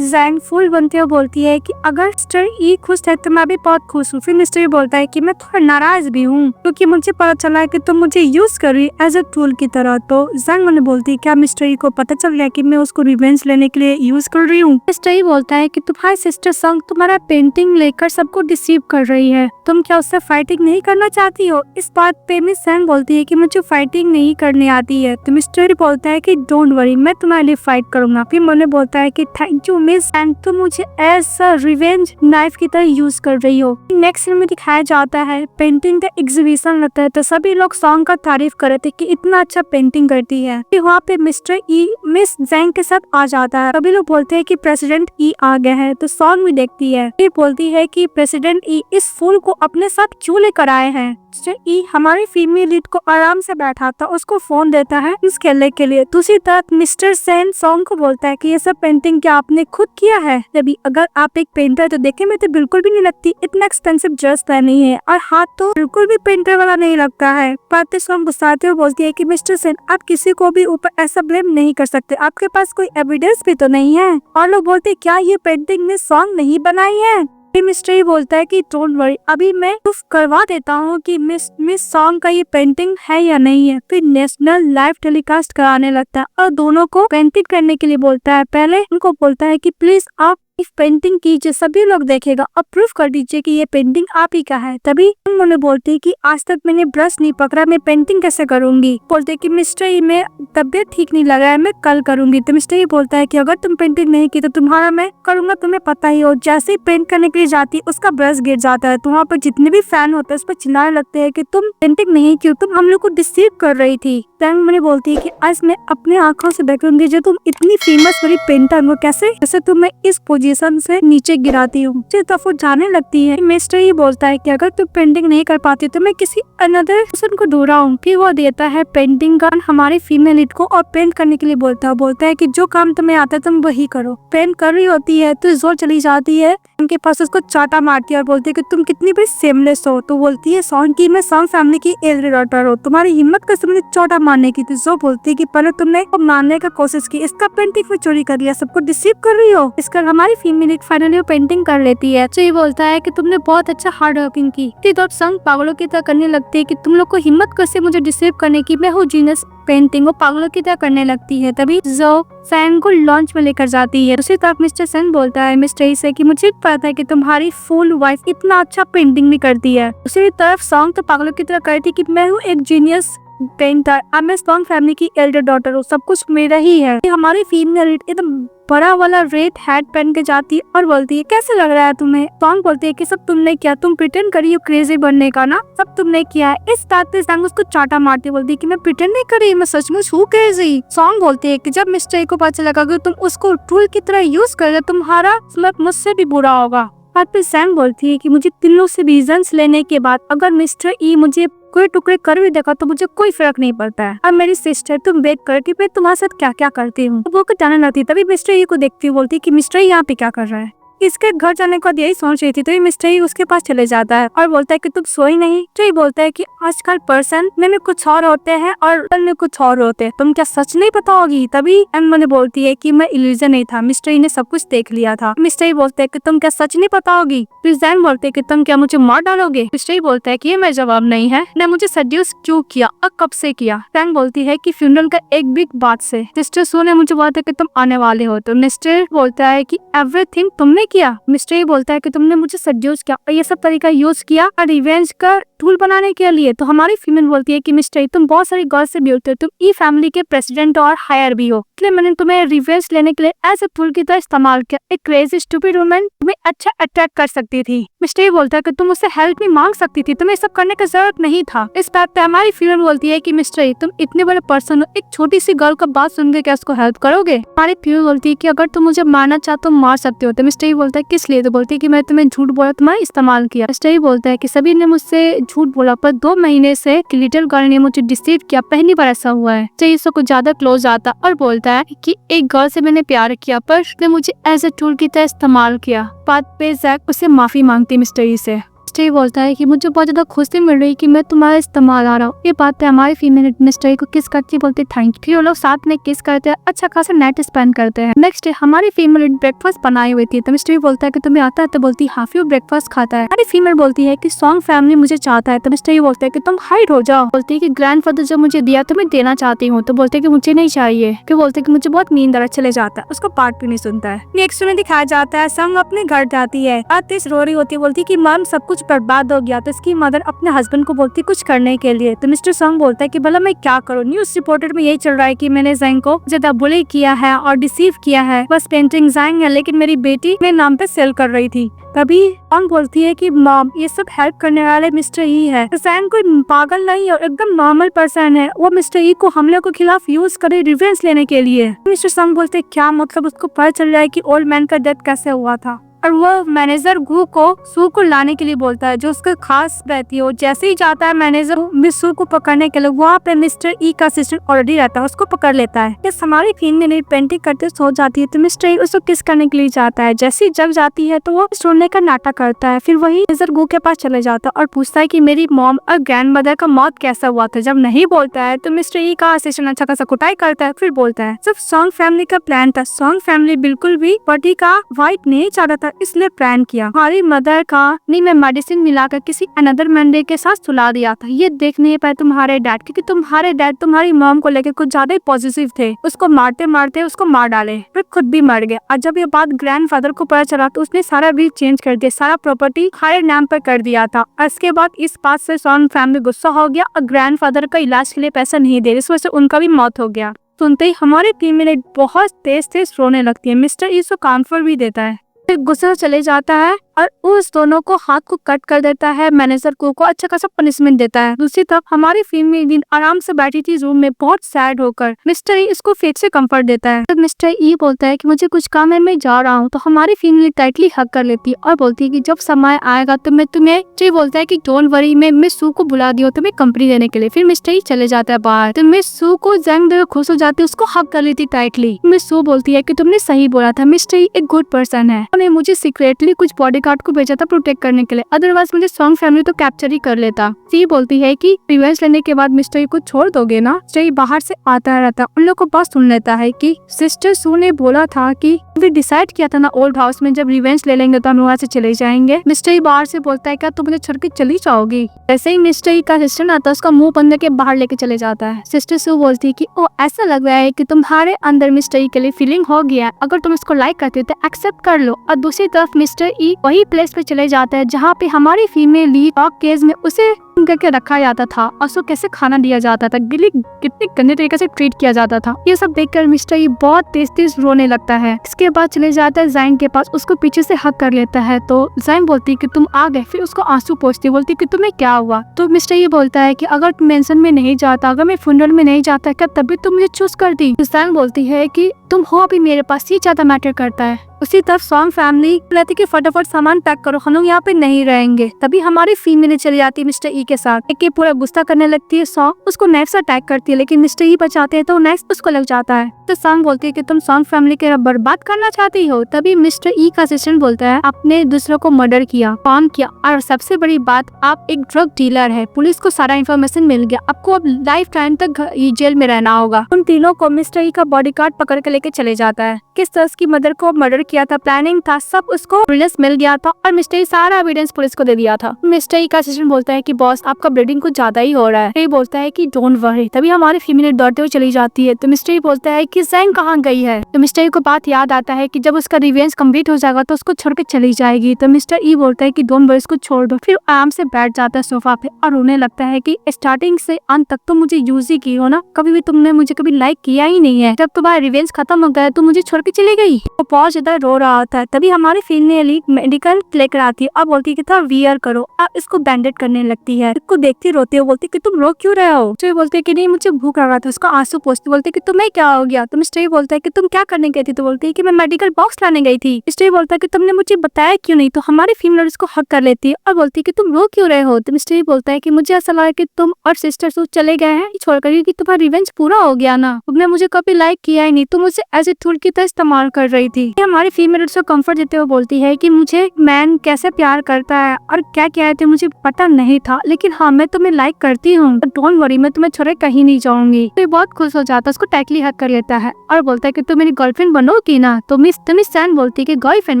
जैन फूल बनते हुए बोलती है कि अगर मिस्टर ई खुश है तो मैं भी बहुत खुश हूँ। फिर मिस्टर ई बोलता है कि मैं थोड़ा नाराज भी हूँ। हूँ क्योंकि मुझे पता चला है कि तुम मुझे यूज कर रही एज अ टूल की तरह। तो जंग मैंने बोलती है क्या मिस्टर ई को पता चल गया कि मैं उसको रिवेंज लेने के लिए यूज कर रही हूँ। मिस्टर ई बोलता है कि तुम्हारी सिस्टर संग तुम्हारा पेंटिंग लेकर सबको डिसीव कर रही है, तुम क्या उससे फाइटिंग नहीं करना चाहती हो। इस बात पे मिस सैंग बोलती है कि मुझे फाइटिंग नहीं करने आती है। तो मिस्टर ई बोलता है कि डोंट वरी, मैं तुम्हारे लिए फाइट करूंगा। फिर मैंने बोलता है कि थैंक यू मिस सैंग, तुम मुझे एज अ रिवेंज नाइफ की तरह यूज कर रही हो। नेक्स्ट सीन में दिखाया जाता है पेंटिंग का एग्जीबिशन लगता है, तो सभी लोग सॉन्ग का तारीफ कर रहे थे कि इतना अच्छा पेंटिंग करती है। फिर वहाँ पे मिस्टर ई मिस जैंग के साथ आ जाता है। सभी लोग बोलते हैं कि प्रेसिडेंट ई आ गया है, तो सॉन्ग भी देखती है। फिर बोलती है कि प्रेसिडेंट ई इस फूल को अपने साथ क्यों लेकर आए हैं। मिस्टर ई हमारी फीमेल लीड को आराम से बैठा था, उसको फोन देता है इस खेलने के लिए। दूसरी तरफ मिस्टर सेन सॉन्ग को बोलता है कि ये सब पेंटिंग क्या आपने खुद किया है। तभी अगर आप एक पेंटर तो देखे में तो बिल्कुल भी नहीं लगती, इतना एक्सपेंसिव ड्रेस पहनी है और हाथ तो बिल्कुल भी पेंटर वाला नहीं लगता है। पार्टी सॉन्ग गुस्साते हुए बोलती है कि मिस्टर सेन आप किसी को भी ऊपर ऐसा ब्लेम नहीं कर सकते, आपके पास कोई एविडेंस भी तो नहीं है। और लोग बोलते क्या ये पेंटिंग ने सॉन्ग नहीं बनाई है। मिस्टर ई बोलता है कि डोंट वरी, अभी मैं प्रूफ करवा देता हूँ कि मिस सॉन्ग का ये पेंटिंग है या नहीं है। फिर नेशनल लाइव टेलीकास्ट कराने लगता है और दोनों को पेंटिंग करने के लिए बोलता है। पहले उनको बोलता है कि प्लीज आप इस पेंटिंग कीजिए, सभी लोग देखेगा, अब प्रूफ कर दीजिए कि ये पेंटिंग आप ही का है। तभी उन्होंने बोलते कि आज तक मैंने ब्रश नहीं पकड़ा, मैं पेंटिंग कैसे करूंगी। बोलते कि मिस्टर ई में तबियत ठीक नहीं लगा है, मैं कल करूंगी। तो मिस्टर ई बोलता है कि अगर तुम पेंटिंग नहीं की तो तुम्हारा मैं करूंगा, तुम्हें पता ही हो। जैसे ही पेंट करने के लिए जाती है उसका ब्रश गिर जाता है, तो वहाँ पर जितने भी फैन होते हैं उस पर चिल्लाने लगते हैं कि तुम पेंटिंग नहीं की, तुम हम लोग को डिसीव कर रही थी। तंग मैंने बोलती है कि आज मैं अपने आंखों से देखूंगी जो तुम इतनी फेमस बड़ी पेंटर हो, कैसे जैसे तुम्हें इस पोजीशन से नीचे गिराती हूँ। तो वो जाने लगती है। मिस्टर ये बोलता है कि अगर तुम पेंटिंग नहीं कर पाती तो मैं किसी अनदर पर्सन को ढूंढाऊं। फिर वो देता है पेंटिंग गन हमारी फीमेल लीड को और पेंट करने के लिए बोलता है कि जो काम तुम्हें आता है तुम वही करो। पेंट कर रही होती है तो जोर चली जाती है उनके पास, उसको चाटा मारती है और बोलती है कि तुम कितनी बड़ी सेमलेस हो। तो बोलती है सॉन्ग की मैं सॉन्ग फैमिली की एल्डर डॉटर हो, तुम्हारी हिम्मत कैसे मुझे चोटा मारने की थी। जो बोलती है कि पहले तुमने मारने का कोशिश की, इसका पेंटिंग में चोरी कर लिया, सबको डिसीव कर रही हो। इसका हमारी फीमेल फाइनली पेंटिंग कर लेती है। तो ये बोलता है कि तुमने बहुत अच्छा हार्ड वर्किंग की। तो संग पागलों की तरह करने लगती है कि तुम लोग को हिम्मत कैसे मुझे डिसीव करने की, मैं हूँ जीनियस। पेंटिंग वो पागलों की तरह करने लगती है। तभी जो फैन को लॉन्च में लेकर जाती है। दूसरी तरफ मिस्टर सन बोलता है मिस्टर ई से कि मुझे पता है कि तुम्हारी फुल वाइफ इतना अच्छा पेंटिंग भी करती है। दूसरी तरफ सॉन्ग तो पागलों की तरह करती कि मैं हूँ एक जीनियस पेंटर, अब मैं सॉन्ग फैमिली की एल्डर डॉटर हूँ, सब कुछ मेरा ही है। हमारी फीमेल एकदम बड़ा वाला रेड हैट पहन के जाती है और बोलती है कैसे लग रहा है तुम्हें। सॉन्ग बोलती है कि सब तुमने किया, तुम प्रिटेंड करी हो क्रेजी बनने का ना, सब तुमने किया है। इस बात पे सॉन्ग उसको चाटा मारती बोलती है कि मैं प्रिटेंड नहीं करी, मैं सचमुच हूँ क्रेजी। सॉन्ग बोलती है कि जब मिस्टर ए को पता लगा कि तुम उसको टूल की तरह यूज कर रहे, तुम्हारा मतलब मुझसे भी बुरा होगा। बात पे सैम बोलती है कि मुझे तीनों से रीजंस लेने के बाद अगर मिस्टर ई मुझे कोई टुकड़े कर भी देखा तो मुझे कोई फर्क नहीं पड़ता है। अब मेरी सिस्टर तुम देख कर कि मैं तुम्हारे साथ क्या क्या करती हूँ। वो जाने लगती, तभी मिस्टर ई को देखती हुई बोलती कि मिस्टर ई यहाँ पे क्या कर रहा है। इसके घर जाने का यही सोच रही थी, तो मिस्टर ई उसके पास चले जाता है और बोलता है कि तुम सोई नहीं। तो ये बोलता है कि आजकल पर्सन में कुछ और होते हैं और में कुछ और होते हैं, तुम क्या सच नहीं पता होगी। तभी एम ने बोलती है कि मैं इल्यूजन नहीं था, मिस्टर ई ने सब कुछ देख लिया था। मिस्टर ई बोलते है कि तुम क्या सच नहीं पता होगी। जैन बोलते है कि तुम क्या मुझे मार डालोगे। मिस्टर ई बोलता है कि ये मेरा जवाब नहीं है, ने मुझे सड्यूस क्यों किया और कब से किया। जैन बोलती है कि फ्यूनरल का एक बिग बात से सिस्टर सो ने मुझे बोला था कि तुम आने वाले हो। तो मिस्टर बोलता है कि एवरीथिंग तुमने किया। मिस्टर ये बोलता है कि तुमने मुझे सड्यूस किया और ये सब तरीका यूज किया और रिवेंज का टूल बनाने के लिए। तो हमारी फीमेल बोलती है कि मिस्टर तुम बहुत सारी गर्ल से भी होते हो, तुम ई फैमिली के प्रेसिडेंट और हायर भी हो, इसलिए मैंने तुम्हें रिवेंज लेने के लिए एज ए टूल की तरह इस्तेमाल किया। एक क्रेजी स्टूपिड वुमन तुम्हें अच्छा अटैक कर सकती थी। मिस्टर ये बोलता है कि तुम मुझसे हेल्प भी मांग सकती थी, तुम्हें सब करने की जरूरत नहीं था। इस बात पे हमारी फीमेल बोलती है कि मिस्टर तुम इतने बड़े पर्सन हो, एक छोटी सी गर्ल का बात सुन के क्या उसको हेल्प करोगे। हमारी फीमेल बोलती है कि अगर तुम मुझे मारना चाहते तो मार सकते हो। तो मिस्टर ये बोलता है किस लिए। तो बोलती है कि मैं तुम्हें झूठ बोला, तुम्हारा इस्तेमाल किया। मिस्टर ये बोलता है कि सभी ने मुझसे झूठ बोला, पर 2 महीने से लिटिल गर्ल ने मुझे डिसीव किया, पहली बार ऐसा हुआ है। तो इसको कुछ ज्यादा क्लोज आता और बोलता है कि एक गर्ल से मैंने प्यार किया पर उसने मुझे एज ए टूल की तरह इस्तेमाल किया। बात पे जैक उसे माफी मांगती मिस्टर ई से। मिस्टर ई बोलता है कि मुझे बहुत ज्यादा खुशी मिल रही कि मैं तुम्हारा इस्तेमाल आ रहा हूँ। ये बात है हमारी फीमेल मिस्टर ई को किस करती है, बोलती थैंक यू। फिर वो लोग साथ में किस करते हैं, अच्छा खासा नाइट स्पेंड करते हैं। नेक्स्ट डे हमारी फीमेल ब्रेकफास्ट बनाई हुई थी तो मिस्टर ई बोलता है कि तुम्हें आता है, तो बोलती है हाँ। फिर ब्रेकफास्ट खाता है। हमारी फीमेल बोलती है कि सॉन्ग फैमिली मुझे चाहता है तो मिस्टर ई बोलता है कि तुम हाइड हो जाओ। बोलती है कि ग्रैंडफादर जो मुझे दिया तो मैं देना चाहती हूँ, तो बोलते है कि मुझे नहीं चाहिए। फिर बोलते है कि मुझे बहुत नींद आ रहा, चले जाता है। उसको पार्ट भी नहीं सुनता है। नेक्स्ट में दिखाया जाता है संग अपने घर जाती है। आतिश रो रही होती है, बोलती है कि मैम सब कुछ बर्बाद हो गया। तो इसकी मदर अपने हस्बैंड को बोलती है कुछ करने के लिए। तो मिस्टर संग बोलता है कि भला मैं क्या करूँ, न्यूज रिपोर्टर में यही चल रहा है कि मैंने जैंग को ज्यादा बुली किया है और डिसीव किया है। बस पेंटिंग जैंग है लेकिन मेरी बेटी मेरे नाम पे सेल कर रही थी। तभी अंग बोलती है कि मॉम ये सब हेल्प करने वाले मिस्टर ई है। जैंग कोई पागल नहीं और एकदम नॉर्मल पर्सन है। वो मिस्टर ई को हमले के खिलाफ यूज करे रिवेंज लेने के लिए। मिस्टर संग बोलते हैं क्या मतलब, उसको पता चल रहा है कि ओल्ड मैन का डेथ कैसे हुआ था। और वो मैनेजर गु को सू को लाने के लिए बोलता है जो उसका खास रहती है। वो जैसे ही जाता है मैनेजर मिस सू को पकड़ने के लिए, वहाँ पे मिस्टर ई का असिस्टेंट ऑलरेडी रहता है, उसको पकड़ लेता है। जब हमारी फीमेल पेंटिंग करते सो जाती है तो मिस्टर ई उसको किस करने के लिए जाता है। जैसे ही जग जाती है तो वो सोने का नाटक करता है। फिर वही मैनेजर गु के पास चले जाता है और पूछता है कि मेरी मॉम और ग्रैंड मदर का मौत कैसा हुआ था। जब नहीं बोलता है तो मिस्टर ई का असिस्टेंट अच्छा खासा कुटाई करता है। फिर बोलता है सब सॉन्ग फैमिली का प्लान था। सॉन्ग फैमिली बिल्कुल भी पति का वाइट नहीं चाहता था, इसलिए प्लान किया। हमारी मदर का नहीं मैं मेडिसिन मिलाकर किसी अनदर मंडे के साथ सुला दिया था। ये देख नहीं पाए तुम्हारे डैड, क्योंकि तुम्हारे डैड तुम्हारी मॉम को लेकर कुछ ज्यादा ही पॉजिटिव थे। उसको मारते मारते उसको मार डाले, फिर खुद भी मर गए। और जब ये बात ग्रैंडफादर को पता चला तो उसने सारा बिल चेंज कर दिया, सारा प्रॉपर्टी हमारे नाम पर कर दिया था। और इसके बाद इस बात से सॉन्ग फैमिली गुस्सा हो गया और ग्रैंडफादर का इलाज के लिए पैसा नहीं दे, इस वजह से उनका भी मौत हो गया। सुनते ही हमारी फीमेल बहुत तेज तेज रोने लगती है। मिस्टर इसको कॉन्फर भी देता है, फिर गुस्सा चले जाता है और उस दोनों को हाथ को कट कर देता है। मैनेजर को अच्छा खासा पनिशमेंट देता है। दूसरी तरफ हमारी फीमेल दिन आराम से बैठी थी रूम में बहुत सैड होकर। मिस्टर ई इसको फेक से कंफर्ट देता है। तो मिस्टर ई बोलता है कि मुझे कुछ काम है, मैं जा रहा हूँ। तो हमारी फीमेल टाइटली हक कर लेती है और बोलती है कि जब समय आएगा तो मैं तुम्हें तो बोलता है कि डोंट वरी, मैं मिस सू को बुला दियो तुम्हें कंपनी देने के लिए। फिर मिस्टर ई चले जाता है बाहर। तो मिस सू को जंग देकर खुश हो जाती है, उसको हक कर लेती टाइटली। मिस सू बोलती है कि तुमने सही बोला था, मिस्टर ई एक गुड पर्सन है। उन्हें मुझे सीक्रेटली कुछ बॉडीगार्ड को भेजा था प्रोटेक्ट करने के लिए, अदरवाइज मुझे सॉन्ग फैमिली तो कैप्चर ही कर लेता। सी बोलती है कि रिवेंज लेने के बाद मिस्टर ई को छोड़ दोगे ना। मिस्टर ई बाहर से आता रहता, उन लोग को बात सुन लेता है कि सिस्टर सू ने बोला था कि डिसाइड किया था ना ओल्ड हाउस में जब रिवेंज ले लेंगे तो हम वहाँ से चले जाएंगे। मिस्टर ई बाहर से बोलता है क्या तुम मुझे छोड़ के चली जाओगी। जैसे ही मिस्टर ई का असिस्टेंट आता है उसका मुंह बंद करके बाहर लेके चले जाता है। सिस्टर सू बोलती है कि ओ ऐसा लग रहा है कि तुम्हारे अंदर मिस्टर ई के लिए फीलिंग हो गया है, अगर तुम इसको लाइक करते हो तो एक्सेप्ट कर लो। और दूसरी तरफ मिस्टर ई वही प्लेस पे चले जाता है जहाँ पे हमारी फीमेल लीड केस में उसे करके रखा जाता था और उसको कैसे खाना दिया जाता था, कितने गंदे तरीके से ट्रीट किया जाता था। ये सब देखकर मिस्टर ई बहुत तेज तेज रोने लगता है। इसके बाद चले जाता है जैंग के पास, उसको पीछे से हक कर लेता है। तो जैंग बोलती है कि तुम आ गए। फिर उसको आंसू पोंछती है, बोलती है कि तुम्हें क्या हुआ। तो मिस्टर ई बोलता है कि अगर तुम मेंशन में नहीं जाता, अगर मैं फ्यूनरल में नहीं जाता क्या तभी तुम मुझे चूज करती। जैंग बोलती है कि तुम हो अभी मेरे पास, ये ज्यादा मैटर करता है। उसी तरफ सॉन्ग फैमिली कहती कि फटाफट सामान पैक करो, हम लोग यहाँ पे नहीं रहेंगे। तभी हमारी फीमेल चली जाती है मिस्टर ई के साथ। एक पूरा गुस्सा करने लगती है, सॉन्ग उसको नाइफ से अटैक करती है लेकिन मिस्टर ई बचाते हैं तो नाइफ उसको लग जाता है। तो सॉन्ग बोलती है कि तुम सॉन्ग फैमिली के बर्बाद करना चाहती हो। तभी मिस्टर ई का असिस्टेंट बोलता है आपने दूसरों को मर्डर किया, कौन किया, और सबसे बड़ी बात आप एक ड्रग डीलर है। पुलिस को सारा इन्फॉर्मेशन मिल गया, आपको अब लाइफ टाइम तक जेल में रहना होगा। उन तीनों को मिस्टर ई का बॉडीगार्ड पकड़ के लेके चले जाता है। किस तरह की मदर को मर्डर किया था, प्लानिंग था, सब उसको एविडेंस मिल गया था और मिस्टर ई सारा एविडेंस पुलिस को दे दिया था। मिस्टर ई का असिस्टेंट बोलता है कि बॉस आपका ब्लीडिंग कुछ ज्यादा ही हो रहा है। ये बोलता है कि डोंट वरी। तभी हमारी फीमेल दौड़ते हुए चली जाती है। तो मिस्टर ई बोलता है कि जैंग कहाँ गई है। तो मिस्टर ई को बात याद आता है कि जब उसका रिवेंज कंप्लीट हो जाएगा तो उसको छोड़ के चली जाएगी। तो मिस्टर ई बोलता है कि डोंट वरी, इसको छोड़ दो। फिर आराम से बैठ जाता है सोफा पे और रोने लगता है कि स्टार्टिंग से अंत तक तो मुझे यूज ही की हो ना, कभी भी तुमने मुझे कभी लाइक किया ही नहीं है। जब तुम्हारा रिवेंज खत्म हो गया तो मुझे छोड़ के चली गई। वो बहुत ज्यादा रो रहा होता है। तभी हमारी फीमेल मेडिकल लेकर आती है और बोलती है कि थोड़ा वियर करो। आप इसको बैंडेड करने लगती है। इसको देखती रोती है, बोलती है कि तुम रो क्यों रहे हो। तो बोलते है कि नहीं मुझे भूख लगा था। उसका आंसू पोंछती, बोलते है कि तुम्हें क्या हो गया। तो मिस्टर बोलता है कि तुम क्या करने गई थी। तो बोलती है कि मैं मेडिकल बॉक्स लाने गई थी। मिस्टर बोलता है कि तुमने मुझे बताया क्यों नहीं। तो हमारी फीमेल इसको हक कर लेती है और बोलती है कि तुम रो क्यों रहे हो। तो मिस्टर बोलता है कि मुझे ऐसा लगा कि तुम और सिस्टर सू चले गए हैं छोड़कर, क्योंकि तुम्हारा रिवेंज पूरा हो गया ना, तुमने मुझे कभी लाइक किया ही नहीं, तुम मुझे एज ए टूल की तरह इस्तेमाल कर रही थी। हमारी फीमेल उसको कंफर्ट देते हुए बोलती है कि मुझे मैन कैसे प्यार करता है और क्या कहते हैं मुझे पता नहीं था, लेकिन हाँ मैं तुम्हें लाइक करती हूँ, डोंट वरी मैं तुम्हें छोड़े कहीं नहीं जाऊंगी। तो बहुत खुश हो जाता है, उसको टाइटली हग कर लेता है और बोलता है कि तुम मेरी गर्लफ्रेंड बनोगी ना। तो मिस सैन बोलती है कि गर्लफ्रेंड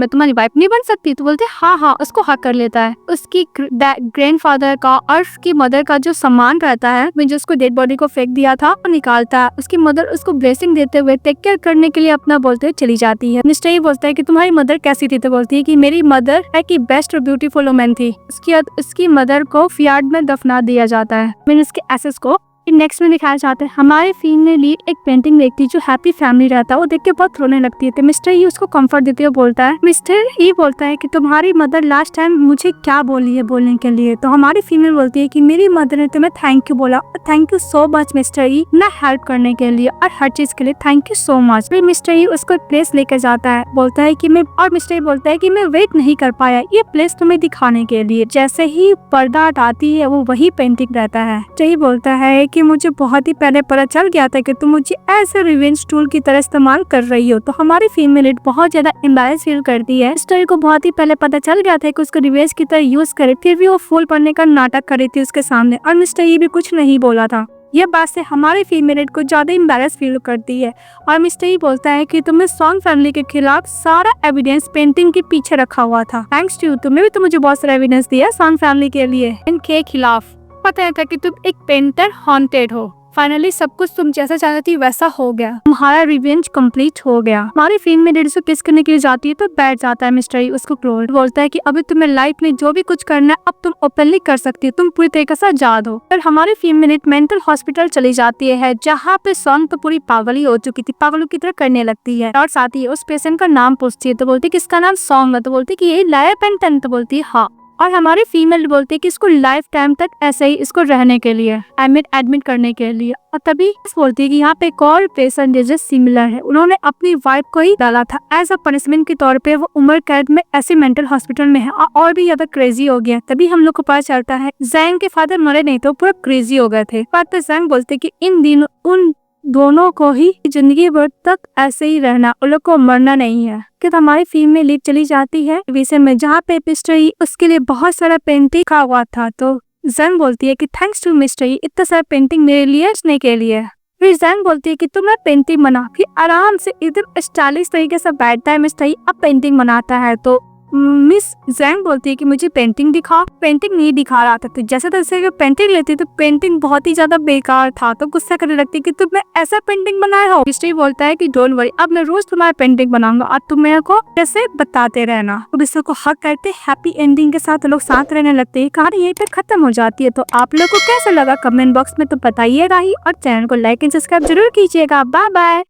मैं तुम्हारी वाइफ नहीं बन सकती। तो बोलते हाँ, उसको हक कर लेता है। उसकी ग्रैंडफादर का और उसकी मदर का जो सामान रहता है जो उसको डेड बॉडी को फेंक दिया था वो निकालता है। उसकी मदर उसको ब्लेसिंग देते हुए टेक केयर करने के लिए अपना बोलते हुए चली जाती है। मिस्टर ये बोलता है कि तुम्हारी मदर कैसी थी। तो बोलती है कि मेरी मदर है कि बेस्ट और ब्यूटीफुल वुमन थी। उसके बाद उसकी मदर को यार्ड में दफना दिया जाता है। मैंने उसके एसेस को नेक्स्ट में दिखाया जाता है। हमारे फिल्म में लीड एक पेंटिंग देखती है जो हैप्पी फैमिली रहता है, वो देख के बहुत रोने लगती है। तो मिस्टर ये उसको कंफर्ट देते हुए बोलता है, मिस्टर ये बोलता है कि तुम्हारी मदर लास्ट टाइम मुझे क्या बोली है बोलने के लिए। तो हमारी फीमेल बोलती है कि मेरी मदर ने तुम्हें थैंक यू बोला और thank you so much mister ई ना हेल्प करने के लिए और हर चीज के लिए थैंक यू सो मच। फिर मिस्टर ई उसको प्लेस लेकर जाता है, बोलता है कि मैं और मिस्टर ई बोलता है कि मैं वेट नहीं कर पाया ये प्लेस तुम्हें दिखाने के लिए। जैसे ही पर्दा हटाती है वो वही पेंटिंग रहता है। तो ये बोलता है कि मुझे बहुत ही पहले पता चल गया था कि तुम मुझे ऐसे रिवेंज टूल की तरह इस्तेमाल कर रही हो। तो हमारी फीमेल लीड बहुत ज्यादा एम्बैरेस फील करती है। स्टोरी को बहुत ही पहले पता चल गया था कि उसको रिवेंज की तरह यूज करे, फिर भी वो फूल पड़ने का नाटक कर रही थी उसके सामने और मिस्टर ये भी कुछ नहीं बोला था। यह बात से हमारी फीमेल लीड को ज्यादा एम्बैरेस फील करती है और मिस्टर ये बोलता है कि तुम्हें सॉन्ग फैमिली के खिलाफ सारा एविडेंस पेंटिंग के पीछे रखा हुआ था। थैंक्स टू तुम्हें भी तो मुझे बहुत सारा एविडेंस दिया सॉन्ग फैमिली के लिए इनके खिलाफ। पता है था कि तुम एक पेंटर हॉन्टेड हो। फाइनली सब कुछ तुम जैसा चाहती थी वैसा हो गया, तुम्हारा रिवेंज कंप्लीट हो गया। हमारी फिल्म में डेडी से किस करने के लिए जाती है तो बैठ जाता है मिस्टर ई उसको क्लोज बोलता है कि अभी तुम्हें लाइफ में जो भी कुछ करना है अब तुम ओपनली कर सकती हो, तुम पूरी तरीके से आजाद हो। फिर हमारी फिल्म में मेंटल हॉस्पिटल चली जाती है जहाँ पे सॉन्ग तो पूरी पागल ही हो चुकी थी, पागलों की तरह करने लगती है और साथ ही उस पेशेंट का नाम पूछती है। तो बोलती है किसका नाम सॉन्ग है। तो बोलती है कि ये लाया पेंटन। तो बोलती है हाँ। और हमारी फीमेल बोलती है कि इसको लाइफ टाइम तक ऐसे ही इसको रहने के लिए एडमिट करने के लिए। और तभी बोलती है कि यहाँ पे एक और पेशेंट जो सिमिलर है, उन्होंने अपनी वाइफ को ही डाला था एज अ पनिशमेंट के तौर पे। वो उम्र कैद में ऐसे मेंटल हॉस्पिटल में है और भी ज्यादा क्रेजी हो गया। तभी हम लोग को पता चलता है जैंग के फादर मरे नहीं तो पूरा क्रेजी हो गए थे। पर तो जैंग बोलते कि इन दिनों उन दोनों को ही जिंदगी भर तक ऐसे ही रहना, उन लोग को मरना नहीं है। कि हमारी फिल्म में लीड चली जाती है विषय में जहाँ पे मिस्टर ई उसके लिए बहुत सारा पेंटिंग का हुआ था। तो जैंग बोलती है कि थैंक्स टू मिस्टर ई इतना सारा पेंटिंग मेरे लिए रचने के लिए। फिर जैंग बोलती है कि तुम पेंटिंग बना। फिर आराम से एकदम स्टाइलिश तरीके से बैठता है मिस्टर ई, अब पेंटिंग बनाता है। तो मिस जैंग बोलती है कि मुझे पेंटिंग दिखा। पेंटिंग नहीं दिखा रहा था। तो जैसे तैसे पेंटिंग लेती तो पेंटिंग बहुत ही ज्यादा बेकार था। तो गुस्सा करने लगती है कि तुमने ऐसा पेंटिंग बनाया हो। मिस्टर बोलता है कि डोंट वरी अब मैं रोज तुम्हारा पेंटिंग बनाऊंगा और तुम मेरे को कैसे बताते रहना। तो मिस्टर को हक करते हैप्पी एंडिंग के साथ लोग साथ रहने लगते हैं। कहानी यहीं पे खत्म हो जाती है। तो आप लोग को कैसा लगा कमेंट बॉक्स में तो बताइएगा ही और चैनल को लाइक एंड सब्सक्राइब जरूर कीजिएगा। Bye bye.